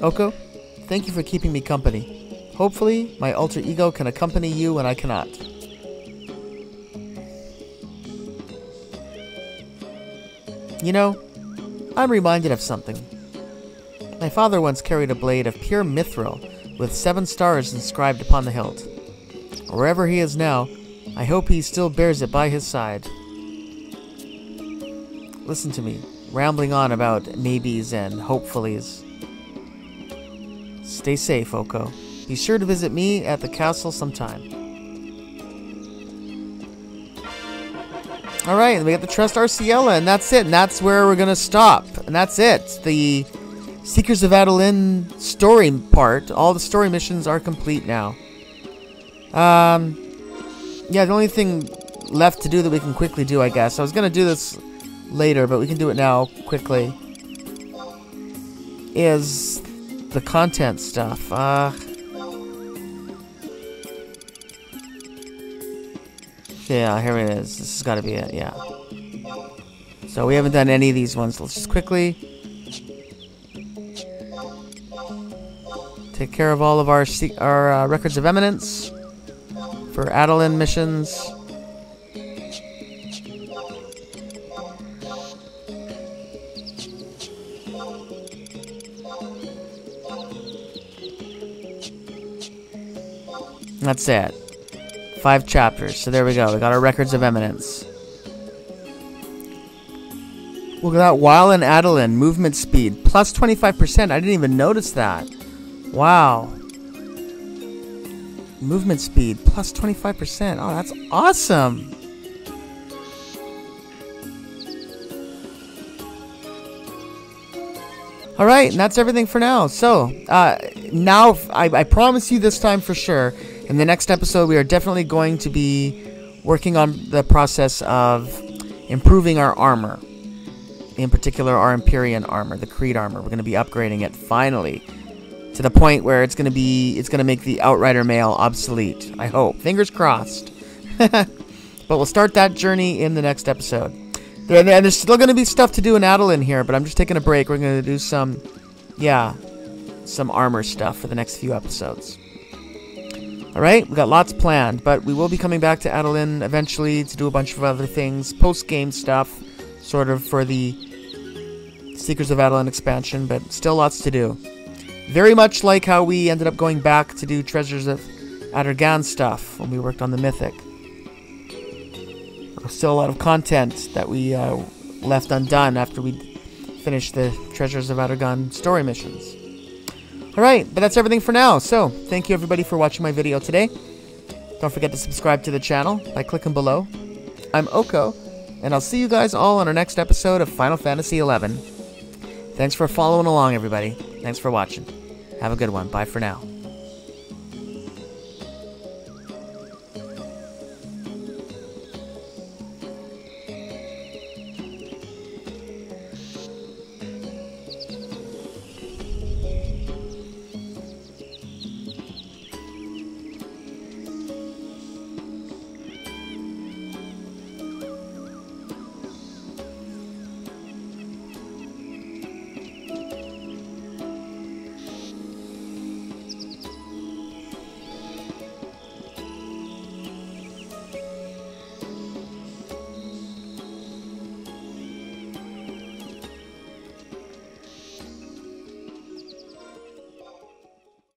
Oko, thank you for keeping me company. Hopefully, my alter ego can accompany you when I cannot. You know, I'm reminded of something. My father once carried a blade of pure mithril with 7 stars inscribed upon the hilt. Wherever he is now, I hope he still bears it by his side. Listen to me, rambling on about maybes and hopefullys. Stay safe, Oko. Be sure to visit me at the castle sometime. Alright, and we got to trust Arciela, and that's it, and that's where we're gonna stop. And that's it. The Seekers of Adolin story part, all the story missions are complete now. Yeah, the only thing left to do that we can quickly do, I guess. I was gonna do this later, but we can do it now, quickly. Is the content stuff. Yeah, here it is. This has got to be it, yeah. So we haven't done any of these ones. Let's just quickly take care of all of our records of eminence for Adolin missions. That's it. 5 chapters. So there we go. We got our records of eminence. Look at that. While in Adolin, movement speed plus 25%. I didn't even notice that. Wow. Movement speed plus 25%. Oh, that's awesome. Alright, and that's everything for now. So, now, I promise you this time for sure, in the next episode, we are definitely going to be working on the process of improving our armor. In particular, our Empyrean armor, the Creed armor. We're going to be upgrading it, finally, to the point where it's going to make the Outrider mail obsolete. I hope. Fingers crossed. But we'll start that journey in the next episode. There's still going to be stuff to do in Adolin here, but I'm just taking a break. We're going to do some armor stuff for the next few episodes. Alright, we got lots planned, but we will be coming back to Adolin eventually to do a bunch of other things, post-game stuff, sort of for the Seekers of Adolin expansion, but still lots to do. Very much like how we ended up going back to do Treasures of Adargan stuff when we worked on the Mythic. Still a lot of content that we left undone after we finished the Treasures of Adargan story missions. Alright, but that's everything for now. So, thank you everybody for watching my video today. Don't forget to subscribe to the channel by clicking below. I'm Oko, and I'll see you guys all on our next episode of Final Fantasy XI. Thanks for following along, everybody. Thanks for watching. Have a good one. Bye for now.